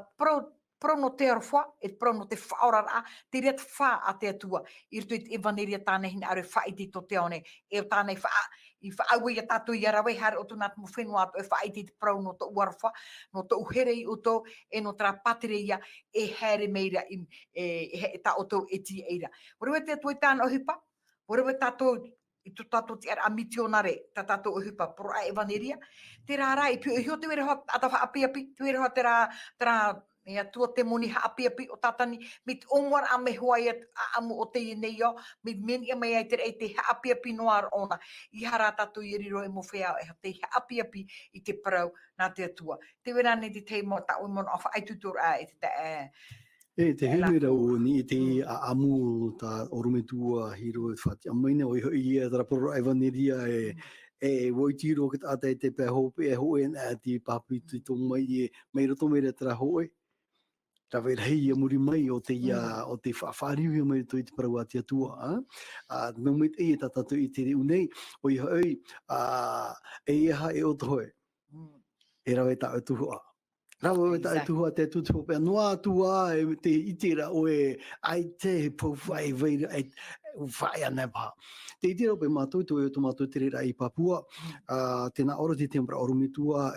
pro no te arwha, e pro no te whaora rā, te rea te wha a te atua. I rutu I te evaneria tāne hina aru wha I te to te one, e o tāne wha, I whaawe ia tātou i arawai hare o tō nātu mo whenua ato e whaai te prau no tō uarwha, no tō uhere i uto, e no tō patere ia e here meira e tā oto e ti eira. Warewe te tui tāna o hipa, warewe tātou i tō tātou te ara amitionare, tā tātou o hipa, poro a evaneria, te rāra i pio i hio te wera hoa atawa api, te wera hoa te rā ia tua te moni ha api o tātani, mit omwar a me hoa ia amu o te nei o, mit meni a mei ai te ha api noar ona, i hara tātou i riro e mo whea e te ha api i te parau nā te atua. Te wera ne te teimo ta o mono awha ai tutor a e te te hemera o ni te amu ta orometua hiro e whati. Amaina o i e taraporo ai vaneria e woitiro kat ata e te pehope e hoe na te papi te tō mai e mai roto mera tara hoe. Ta vera hei muri mai o te whawhariu mai to i te parau ati atua. Nau mai te e tatatu i te reu nei, o i hoi e iha e o toe. E rawe ta o tuhua. Rawe ta o tuhua te tutuho pia noa atua e te itira o e ai te pouwhai veira e whai ana pa. Te itira o pe mātou to e o tomatou te rera i Papua, tēnā oro te tempera oromitua,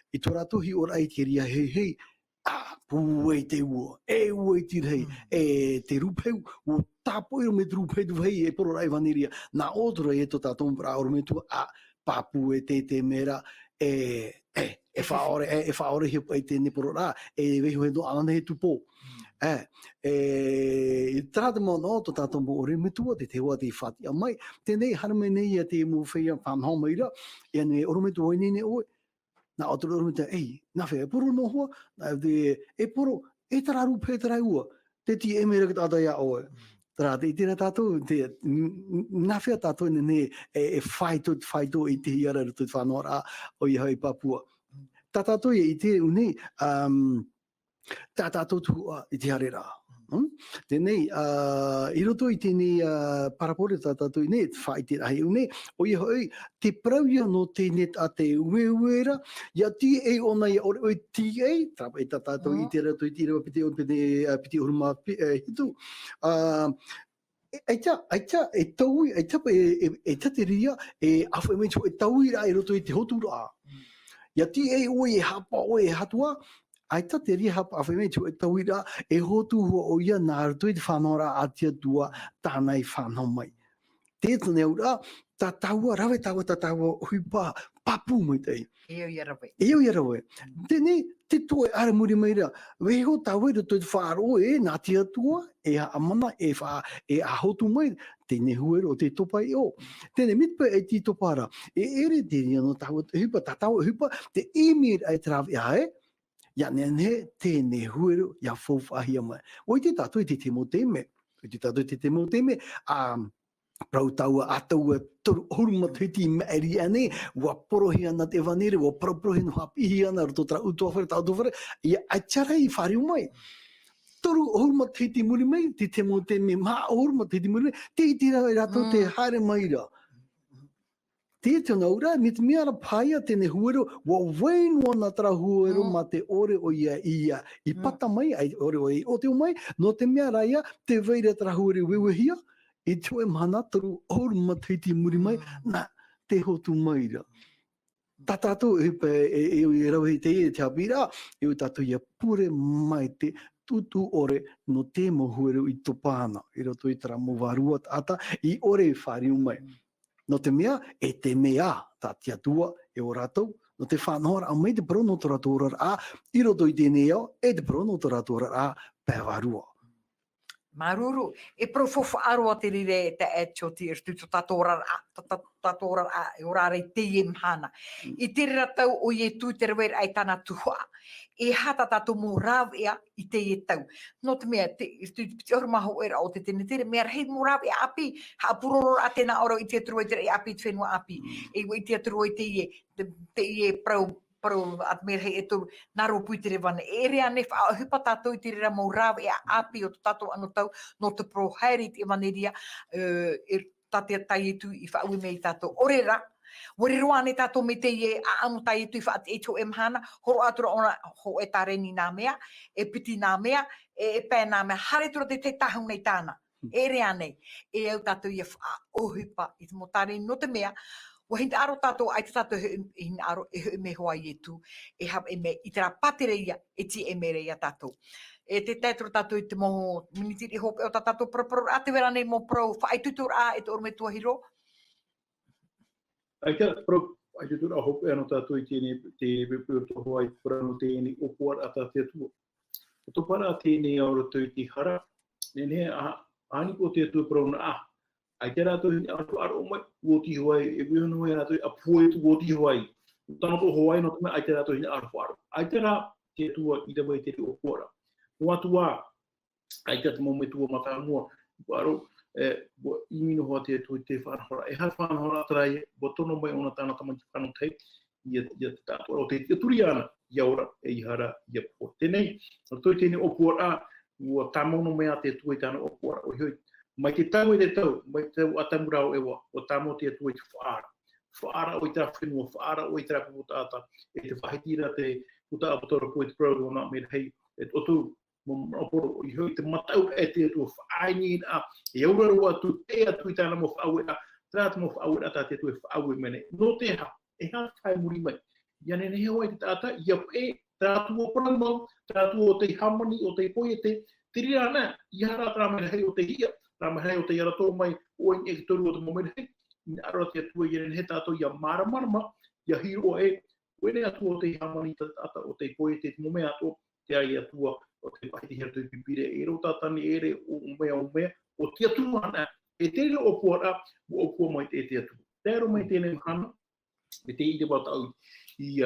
i tō ratohi ora ai te ria hei, pui te ua, e ua i tirhei, e te rupeu, o tāpoi o me te rupeu hei e poro rai vaneria, nā otora e to tātou mpara oro me tua, papu e te mera, e whaore hiu pai te ne poro rā, e wehu he no ana he tupo. Trata mo no to tātou mo ore me tua, te hoa te whati a mai, tēnei harame nei a te mo whea whanhau maira, e ne oro me tua ne oe, nā otoro oro me te, nā whea, e poro no hoa, e poro, e tararu pē tarai ua, te ti e mera kata ata ia oe. Tara, te tira tātou, nā whea tātou ne e whaito i te hiara rutu whanau rā o i hau i Papua. Tā tātou i te unei, tā tātou tua i te hare rā. Tēnei, i roto i tēnei parapore tā tātou i nei, whai te rahi unei, o i hoi, te prauia no tēnei a te ueuera, ia ti e ona i ore oi ti e, trapa i tā tātou i te rato i tira piti uruma hitu. Aita, e taui, aita te ria, e awha me e taui rā i roto i te hotu rā. Ia ti e oi e hapa o e hatua, aita te ria hapa awha me e taui rā, e hotu hua o ia nā rato i te whanau rā atia tua tānai whanau mai. Tētane au rā, tā taua, rawe taua tā taua huipa papu mai tei. Eo i arawe. Eo i arawe. Tēnei, te toe ara muri mai rā, weho taua i rato i te whaaro e nā tia tua, e a amana, e a hotu mai, tēnei huero o te topai o. Tēnei mitpa e ti topara, e ere te ria no taua huipa, tā taua huipa, te emir ai trawe ae, ia nene tēnei huero ia whauwhahia mai. O i te tātou i te temo teme, prau taua ataua toru horuma tuiti maeri ane, ua porohi ana te vanere, ua porohi no hapihi ana, roto tra utuawhare, tautawhare, ia acharai i whariu mai. Toru horuma tuiti muri mai, te temo teme, maa horuma tuiti muri mai, te itira rato te haere mai ra. Te tēnā ura, me te mea paia tēnei huero, wa wainua nā tara huero ma te ore o ia, i pata mai, ai ore o ia, o te o mai, no te mea raia, te veira tara huero wewehia, e tue mana toru horuma tuiti muri mai, na te hotu mai ra. Tā tātou e rauhi te e te hapira, e tātou ia pure mai te tutu ore no te mohuero i topana, i roto i tara mo warua ata, i ore whariu mai. No te mea, e te mea, tā tia tua e o rātou, no te whanahora, a mai te prono to rātou a, i roto i tēnei au, e te prono to rātou a, pēwarua. Maruru, e profofa aroa te rire te e choti e stuto tātora a, e orare te i mhana. I te ratau o i e tū te rewer ai tāna tuhua, e hata tātou mō rāw ea i te i e tau. No te mea, te orumaho era o te tene tere, mea rei mō rāw ea api, ha puroro a tēnā oro i te aturua i te rei api, te whenua api, e i te aturua i te i e prau, at mea hei e tō naro pui te rewane. E rea ne hupa tātou i te rea mō rāwe a api o tātou anu tau, no te prohairi te waneria, e tātea tai etu i whaui mei tātou. Ore ra, wari roa ne tātou me te i a anu tai etu i whaati e tō e mhana, horo atura ona ho e tāreni nā mea, e piti nā mea, e pē nā mea, hare tura te tahau nei tāna. E rea nei, e au tātou ia ohipa i te motare no te mea, wa hinta aro tātou ai te tātou hin aro e me hoa i tu, e hap e me i te rapatere ia, e ti e me reia tātou. E te tētro tātou i te moho minitiri hope o tātou proporo, a te vera nei mo pro, whaai tutur a e te orme tua hiro. Ai te pro, ai te tura hope ano tātou i te pepurto hoa i prano tēni opoar a tātou tua. O to para tēnei aura tau i te hara, nene ani ko te atu prona ai te rato ni aro mai o ti hoai e biho no era a foi tu o ti hoai tano to hoai no ai te rato ni aro ai te ra te tua i te mai te o fora o atua ai te mo me tu mata mo aro i mino ho te tu te fa hora e ha fa hora trai botono mai ona tana tama kanu tai ia ta o te turiana ia ora e hara ia po tenei to te ni o fora o tamono mea te tu i tana o fora o hoi mai te tau e te tau, mai te atamurau ewa, o tamo te atua i te whaara. Whaara o i te whenua, whaara o i te rapa putata, e te whahitira te puta apatora po i te prau o nā mea hei, e otu, oporo i hoi te matau e te atua whaaini a, e aura roa atu, te atu i tana mo whaaue a, trata mo whaaue a te atua whaaue mene. No te ha, e ha whai muri mai. Ia nene heo ai te tata, ia e, tratu o pranau, tratu o te hamani, o te poiete, te rira nā, i hara tramene hei o te hia, rama hei o te ara tō mai o i e toru o te momene hei. Ni ara te atua i he tātou ia maramarama, ia hiro e, wene atua o te hamani tata o te koe te mome atua, te ai atua o te pahiti hea tui pipire, e ro tātani ere o mea, o te atua ana, e te reo o puara, o pua mai te atua. Te aro mai tēnei hana, me te i te watau i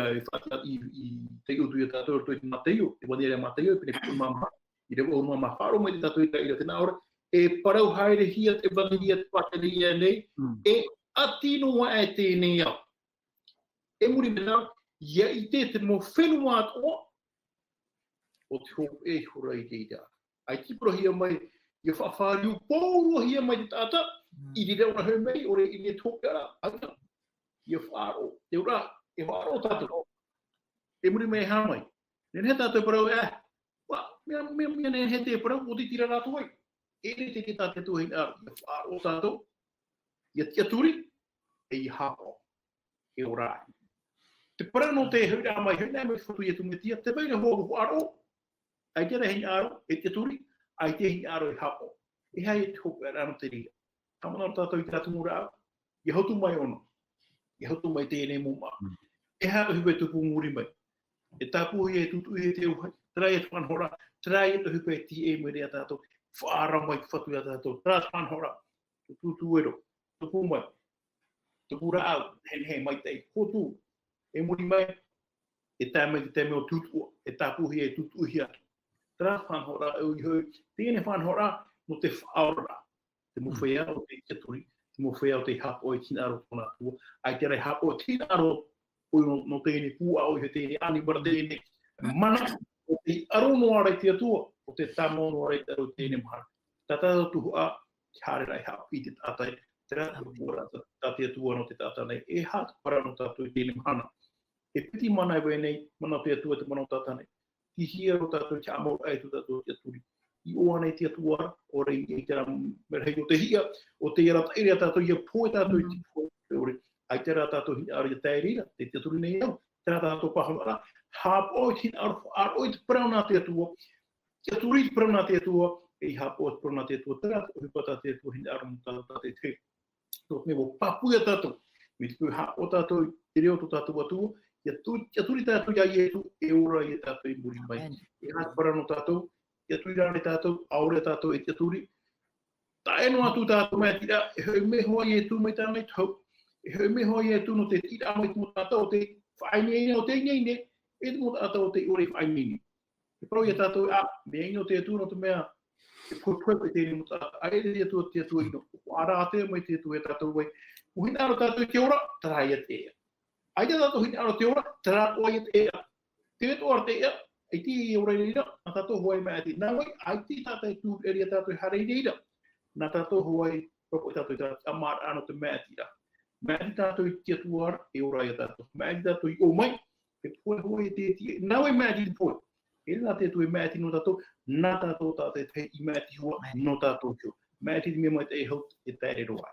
te utu i tātou o te mateo, te wani ere mateo, pene putu mama, i re o mama wharo mai te tātou i tēnā ora, e parau haere hia te vangia te pateria nei, e atinoa e tēnei au. E muri mena, ia i te mo whenua atoa, o te ho e hora i te ida. Ai tipura hia mai, ia whawhariu pōrua hia mai te tata, i te reuna hau mei, ore i te tōpera, anga, ia wharo, te ura, e wharo tātou. E muri mei hā mai. Nen he tātou parau mea nen he te parau, o te tira rātou ai. Ere te tātou tuhi nā, ia whāro tātou, ia tia turi, e i hako, e o rai. Te parano te hura mai, hura mai whatu i me tia, te veina hoa whāro, ai te rehi aro, e tia turi, ai te hi aro e hako. E hai e te hoku e rano te ria. Kamana tātou i tātou mura au, ia hotu mai ono, ia hotu mai tēnei muma. E hako hiwe tupu muri mai. E tāpuhi e tutu i te uhai, trai e tuan hora, trai e tuhipe e ti e mwere a tātou, whaara mai whatu i a tātou, trai tuan hora, tutu ero, tupu mai, tupu rāu, he mai tei, hotu, e muri mai, e tāmei te tēmeo tutua, e tāpuhi e tutu i atu. Trai tuan hora, e ui hoi, tēne tuan hora, no te whaora, te muwhea o te iaturi, te muwhea o te hapo i tina aro tona tua, ai te rei hapo o tina aro, no tēne pua o i he tēne ani wara tēne, mana, o te aro no arai te atua, o te tamo no arai te aro tēne mahara. Tātata tuhu a, te hare rai hao i te tātai, te rātu pura tātai atua no te tātai nei, e hātu para no tātou i tēne mahana. E piti mana e nei, mana te atua te mana o tātai nei. Ti hia ro tātou te amau ai tu tātou te aturi. I oa nei te atua, o rei i te merhei o te hia, o te iara tairi a tātou i a poe tātou i te poe. Ai te rā tātou hi ari a tairira, te aturi nei au, te rā tātou pahara, hāpo i tina aro i te prauna te atua, te aturi i te prauna te atua, e hāpo i te prauna te atua, te rā tātou hipata te atua hi aro tātou te te. Tō me wo papuia tātou, me te pui hāpo tātou i reo tō tātou atua, i aturi tātou i a ietu, e ora i tātou i muri mai. E hātu parano tātou, i aturi rāne tātou, aure tātou e te aturi, tā eno atu tātou mea tira, e hau me hoa i etu mai tānei tau, e hau me hoa i etu no te tira mai tō tātou, o te whainene o te inene, e tō tātou o te ore whainene. E parau i a tātou, me ino te etu no te mea, e pui e tēne mo tātou, a e te atua ino, o ara te mai te atua e tātou wai, o hina aro tātou te ora, tarai a te ea. Ai te tātou hina aro te ora, tarai a te ea. Te wetu ar te ea, ai ti e ora i reira, a tātou huai mai a te. Nā wai, ai ti tātou tū eri a tātou hara i reira. Nā tātou huai, propo i tātou i tātou, amar ano te mea tira. Mea ti tātou i tia tuar, e ora i a tātou. Mea ti tātou i o mai, e poe huai e te tia. Nā wai mea ti te poe. E nā te tu e mea ti no tātou, nā tātou tātou te i mea ti hua, no tātou kio. me te me mai te hot e te roa.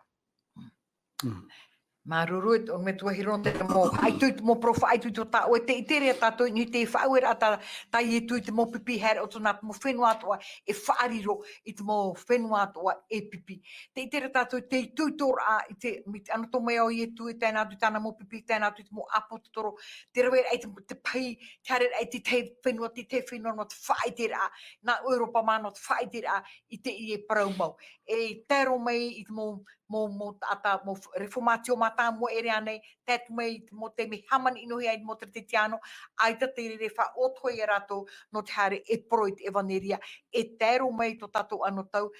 Maruru o me tua hiron te mo ai tu mo profa ai tu ta o te tere ta to ni te whawer ata ta i tu te mo pipi her o tona mo whenua atoa e whaariro i te mo whenua atoa e pipi. Te tere ta to te tutor a i te ana to mea o i tu e tēnā tu tana mo pipi tēnā tu te mo apo te toro te rewe ai te pai te hare ai te whenua te whenua no te whae te ra na Europa mana te whae te ra i te i e parau mau. E tero mai i te mo ata mo reformatio mata mo ere anei tet mai mo te me hamani ino ai mo te tiano ai te re fa otoi rato no te hare e proit evaneria e tero mai to tato ano tau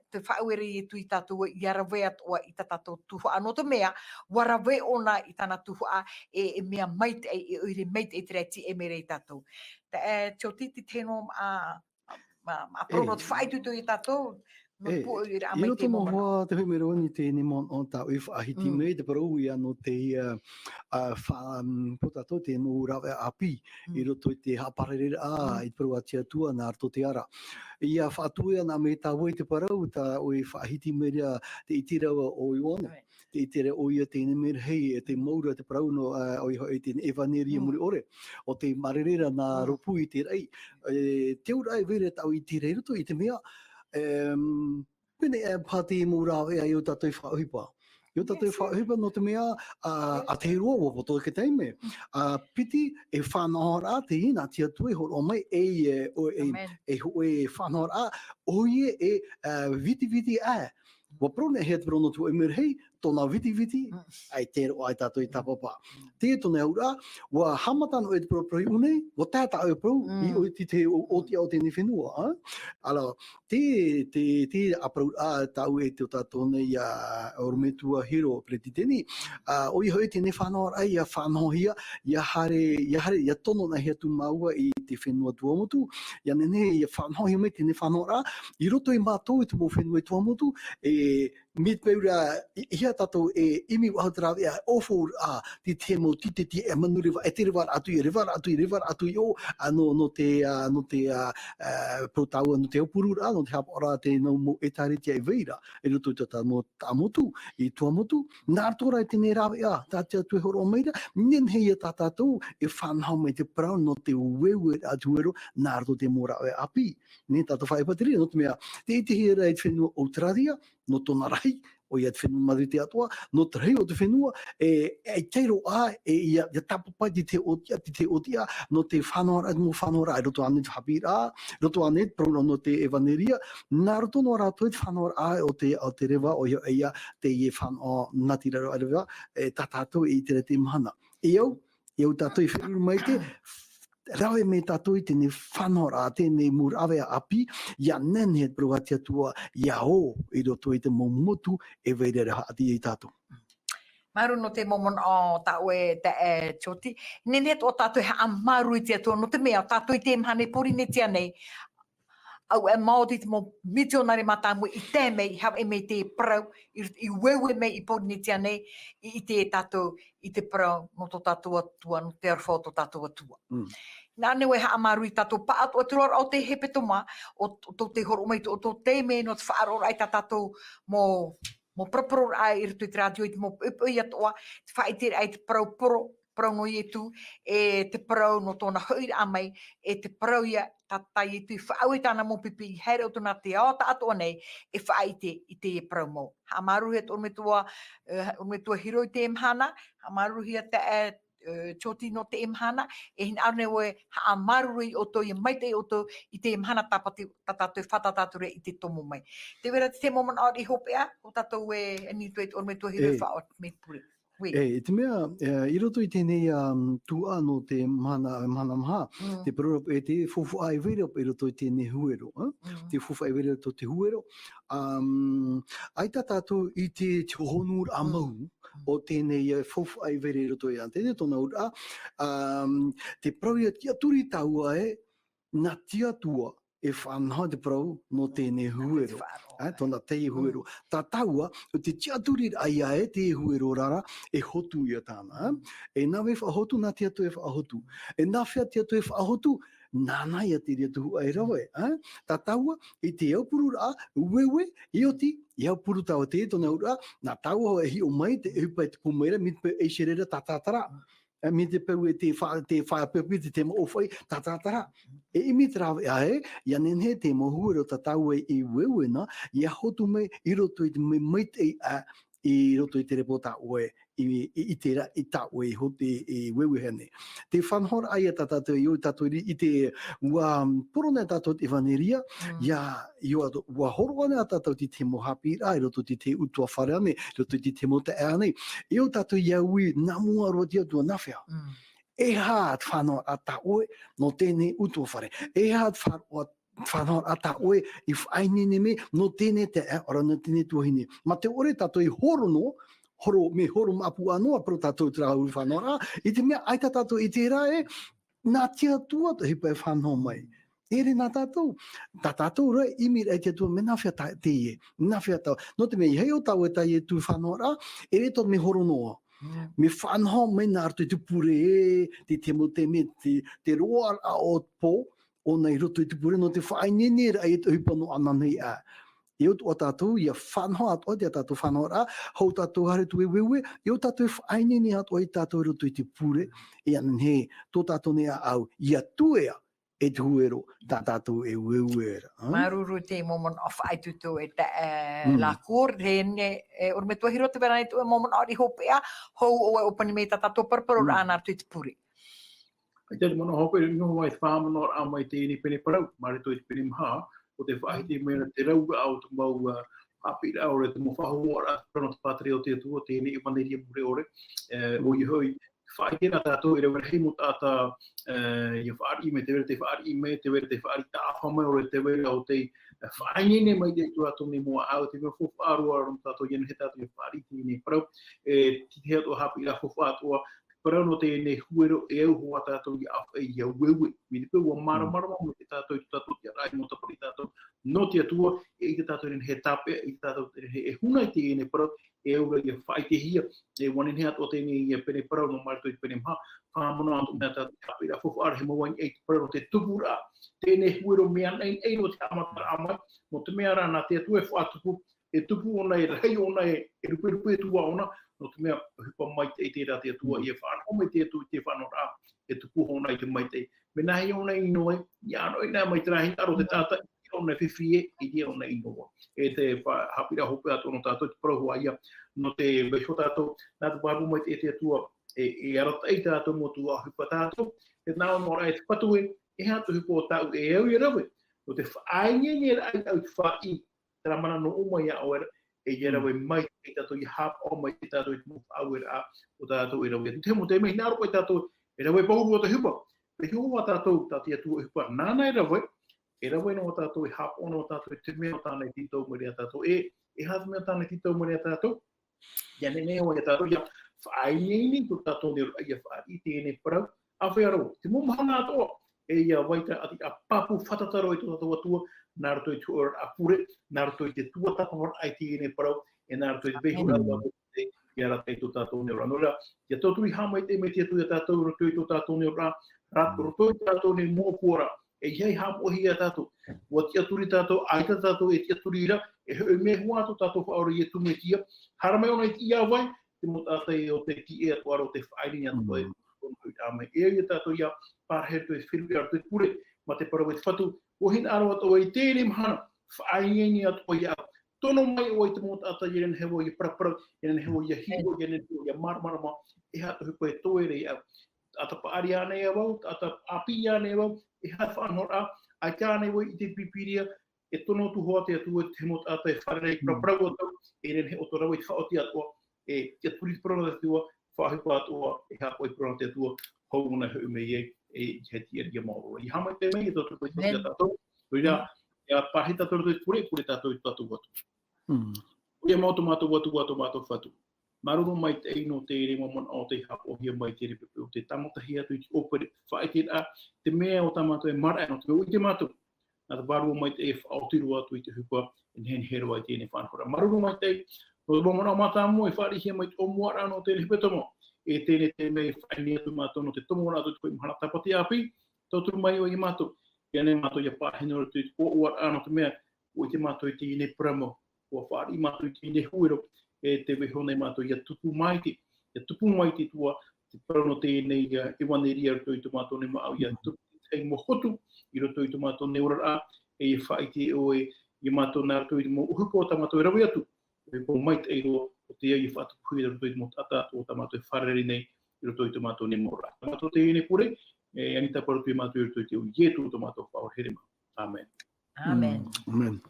te whaewere e tui tato i arawe atoa i tato tuhu ano te mea warawe ona i tana tuhu a e mea mait e oire mait e treti e mere i tato teo titi teno a prono te whaetuto i tato no po i ra mai te mo momana. hoa te hui mero ni te ni mon o ta if ahiti me te parou ia no te fa potato te mo rawe api i roto i te haparere a i parou atia tua na arto te ara. Ia whātua na me ta woi te parau ta o i whahiti meria te itira o i wana. Te itira o ia te nemere hei e te maura te parau no o i te evaneria muri ore. O te marerera na ropu i te rei. Te ura e vere tau i te rei roto i te mea. Pene e pāti mō rāwe ai o tātou whaohipa. I o tātou whaohipa no te mea a te roa o poto ke teime. Piti e whanahora te ina tia tue horo mai e whanahora o ie e viti a. Wa prone he te prono tu e merhei tōna viti ai te ro ai tātou i tapapa. Te tōna aura, wa hamatano e te proproi unei, wa tāta au pro i o te otia o tēne whenua. Ala, te aprau a tau e te o tātou nei a ormetua hero preti tēni, o i hoi tēne whanau ai a whanau hia, ia tono na hea tu maua i te whenua tuamotu, ia nene ia whanau hia mai tēne whanau a, i roto i mātou i te mō whenua tuamotu, mit peura ia tato e imi wa trawe a ofo a ti temo ti e manuri va e te revar atu i o no te protau no te opurura no te hapora te no mo etari te veira e no tu mo tamotu i tuamotu na tora te ne rawe a ta te tu horo meira nen he ta tato e fan how me te prau no te wewe atuero na ro te mora api ne tato fai patri no te mea te hira e fenu outradia no tona rai o ia te whenua madri te atua, no te rei o te whenua, e teiro a, ia tapapai te otia, no te whanora, e roto ane te hapira, roto ane prono no te evaneria, nā roto no rātou te whanora a o te rewa, o ia te ie whanau natira a rewa, tā tātou i te rete mahana. Iau tātou i whenua mai te, rawe me tātou i tēne whanora, tēne murawe api, ia nen he proatia tua, ia o i roto i te momotu e veirere haati i tātou. Maru no te momon o tau e te choti, nene o tātou he amaru i te atua, no te mea, tātou i te mhane pori ne tia nei, au e maoti te mo mitionare matamu i tēmei, hau e mei te prau, i wewe mei i pori ne tia nei, i te tātou, i te prau, no tō tātou atua, no te arwhau tō tātou atua. Nā newe ha amaru i tātou paat o te rora o te hepe toma, o tō te horo mai, o tō te me no te whaarora ai tātou mo proporo ai i rito i te radio i te mo ui atoa, te whaetere ai te prau no i etu, e te prau no tōna hui a mai, e te prau ia tatai i tu i whaau i tāna mo pipi i here o tōna te aota atoa nei, e whaeite i te e prau mo. Ha amaru hea o me tua hiro i te emhana, ha amaru hea te choti no te emhana, e hin arne oe ha amarui o to i maite o to i te emhana tapati tatatu whatatature i te tomo mai. Te wera te momon au i hopea, o tatou e ni tu e o me tua hiro whaot me puri. Te mea, i roto i tēnei tua no te mana maha, te parora e te fufu ai vere i roto i tēnei huero, te fufu ai vere to te huero, ai tātou i te honur a mau, o tēnei fufu ai vere i roto i an, tēnei tōna ura, te prauia tia turi taua nā tia tua, e whanau te prau no tēnei huero, tōna tei huero. Tā taua, o te tiaturi ai te huero rara, e hotu ia tāna. E nā we whahotu, nā tia tu e whahotu. E nā whia tia tu e whahotu, nana ia te rea tuhu ai rawe. Tā taua, i te au puru rā, uwewe, i oti, i au puru taua te tona ura, nā taua e hi o mai, te upai te pumeira, mi te e sherera tātātara. Mi te peu e te whapepi, te tema ofai, tātātara. E imi te rawe ae, ia nenhe te mohuero tā taua i uwewe na, ia hotu me, i roto i te me maitei a, i roto i te repo tā ue, i tā ue i hote i wewe hene. Te whanhora ai a tātou i oi tātou i te ua porona tātou i whaneria, ia ua horo ane a tātou ti te mohapi ai, roto ti te utua whare ane, roto ti te mota e ane. I o tātou ia ui nā mua roa tia tua nawhia. E hā at whanau a tā ue no tēnei utua whare. E hā at whanau a tā ue i whainene me no tēnei te ora no tēnei tuahine. Ma te ore tātou i horo no, horo mapu anoa pro tātou te rāuru whanau a, i te mea aita tātou i te rae, nā tia tua te hipa e whanau mai. Ere nā tātou. Tā tātou rai imi rei te tua me nawhia te ie. Nawhia tau. No te mea i hei o tau e tai e tu whanau a, ere tot me horo noa. Me whanau mai nā arto i te pure e, te temo te me, te roa a o po, o nei roto i te pure no te whainene rei e te hupano ananei a. I o tātou, ia whanau ato i te tātou whanau a, hau tātou hare tu e wewe, i o tātou whainene ato i tātou roto i te pure, e anan he, tō tātou nea au, ia tuea, e te huero, tā tātou e wewera. Maruru te momon of aitutu e te la kor, hene, or me tua hiro te vera e tu e momon ori hopea, hou o e opani me tā tātou parparo rāna artu i te puri. Ai te mono hope, no mai whāmano a mai te ini pene parau, mare to i te pene maha, o te whaiti mea te rauga au te mau hapira ore, te mo whahoara, prano te pātere o te atua, te ini i maneria mure ore, o i hoi, whaiti na tātou, i rewa hei mo tāta, i whaari me, te wera te whaari me, te wera te whaari tāwhama, ore te wera o te whaingene mai te tua tōne mua au, te mea whowharua, ron tātou ienu he tātou i whaari te ini parau, ti te hea hapira whowhatua, parau no te ne huero e au hoa tātou i awha i au wewe. Mi te pēua mara mo te tātou te rai mo tapari tātou no te atua e i te tātou rin he tape, i te tātou he huna i te ene parau e au i a whai te hia, e wanin he ato tēne i a pene parau no marito i pene maha, whamono atu mea tātou tape a whowhara he mawain e te parau no te tupura, tēne huero mea nei no te amatara amai, mo te mea rana te atua e whaatupu, e tupu ona e rei ona e ruperupu e tua ona, no te mea hipa mai te tērā te atua i e whanau mai te atua i te whanau rā, e tupu hona i te mai te. Me nahi ona i noe, i ano i nā mai te rahi, aro te tāta, i ona whiwhie, i te ona i noa. E te hapira hope ato no tātou, te parahua ia, no te beho tātou, nā te wābu mai te atua, e arata i tātou mo tua hipa tātou, e nā mora e te patue, e hātu hipa o tāu e au i rawe, no te whainge ai au te whai, tera mana no umai a oera, e rawe mai e tātou i hap o mai e tātou i te muka au era a, o tātou e rawe. Te mo te mei nāro e tātou, e rawe pauru o te hupa. Pe hiua tātou, tātou i atua hupa nāna e rawe no tātou i hap o no tātou i te mea o tāna i tītou marea tātou. E hātu mea tāna i tītou marea tātou, ia nene o e tātou, ia whaingeini tō tātou ne rua, ia whaari tēne parau, a whaiaro, te mo mahana atoa, e ia waita ati a papu whatataro i tō tātou atua, nā rato i tuar a pure, nā rato i te tuatapawar ai tēne parau, e nā rato i te behu rau a te i ara tei tō tātou neo rā. Nōra, ia tōtui hamai te me te atu i tātou rato i tō tātou neo rā, rato i tātou ne mōpura, e hei hamohi a tātou. Wa ti aturi tātou, aita tātou e ti aturi ira, e hoi me hua tō tātou whaori e tume tia, haramai ona i ti ia vai, te mo tātai o te ki e atuaro te whaini atu e tāmai. E ia tātou ia pārheru e whiru i te pure, ma te parau e te whatu, o hin aro ato i tēne mahana, whaingeni ato i au. Tono mai o i te mota ata i ren hewa i praparau, i ren hewa i a hiwa, i ren hewa i a marmarama, e hata hupa e toere i au. Ata paari ane e wau, ata api ane e wau, e hata whanhora, a kia ane wai i te pipiria, e tono tu hoa te atua te mota ata e wharerei praparau ato, e ren he o to rawa i te whaoti atua, e te puri prona te atua, whahipa atua, e hata oi prona te atua, hou una hui me e he tia ria mauro. I hamai te mei, e tō tupu i tō tātou, Uia, ia pahita tōru te pure tātou i tātou watu. Uia mautu mātou watu whatu. Maruru mai te eino te ere mamon o te hapo hia mai te repepe o te tamatahi atu i te opere whaiti a te mea o tamātou e mara eno te ui te mātou. Nā te waru mai te e whaotiru atu i te hupa en hen herua i tēne whanhora. Maruru mai te o te mamon o mātā mua e whaari hia mai te o mua rano o tēne hipetomo. E tēne te mei whaini atu mātou no te tomo rātou te koe mahana tapati api. Tautu mai o i mātou. Ia nei mātou ia pāhena o tui o ua ana te mea o i te mātou i te ine pramo. Ua whaari i mātou i te ine huero e te weho nei mātou ia tupu mai te. Ia tupu mai te tua te prano te ine i waneria roto i tu mātou nei maau. Ia tupu te mo hotu i roto i tu mātou nei ora a e i whai te oe i mātou nā roto i te mo uhupo o ta mātou i rawi atu. E po mai te eiro o te ia i whātu hui roto i te mo tata o ta mātou i whareri nei i roto i tu mātou nei mora. Ta mātou te ine pure e anita parotu i mātou i roto i te ui ietu o ta mātou whao herema. Amen. Amen. Amen.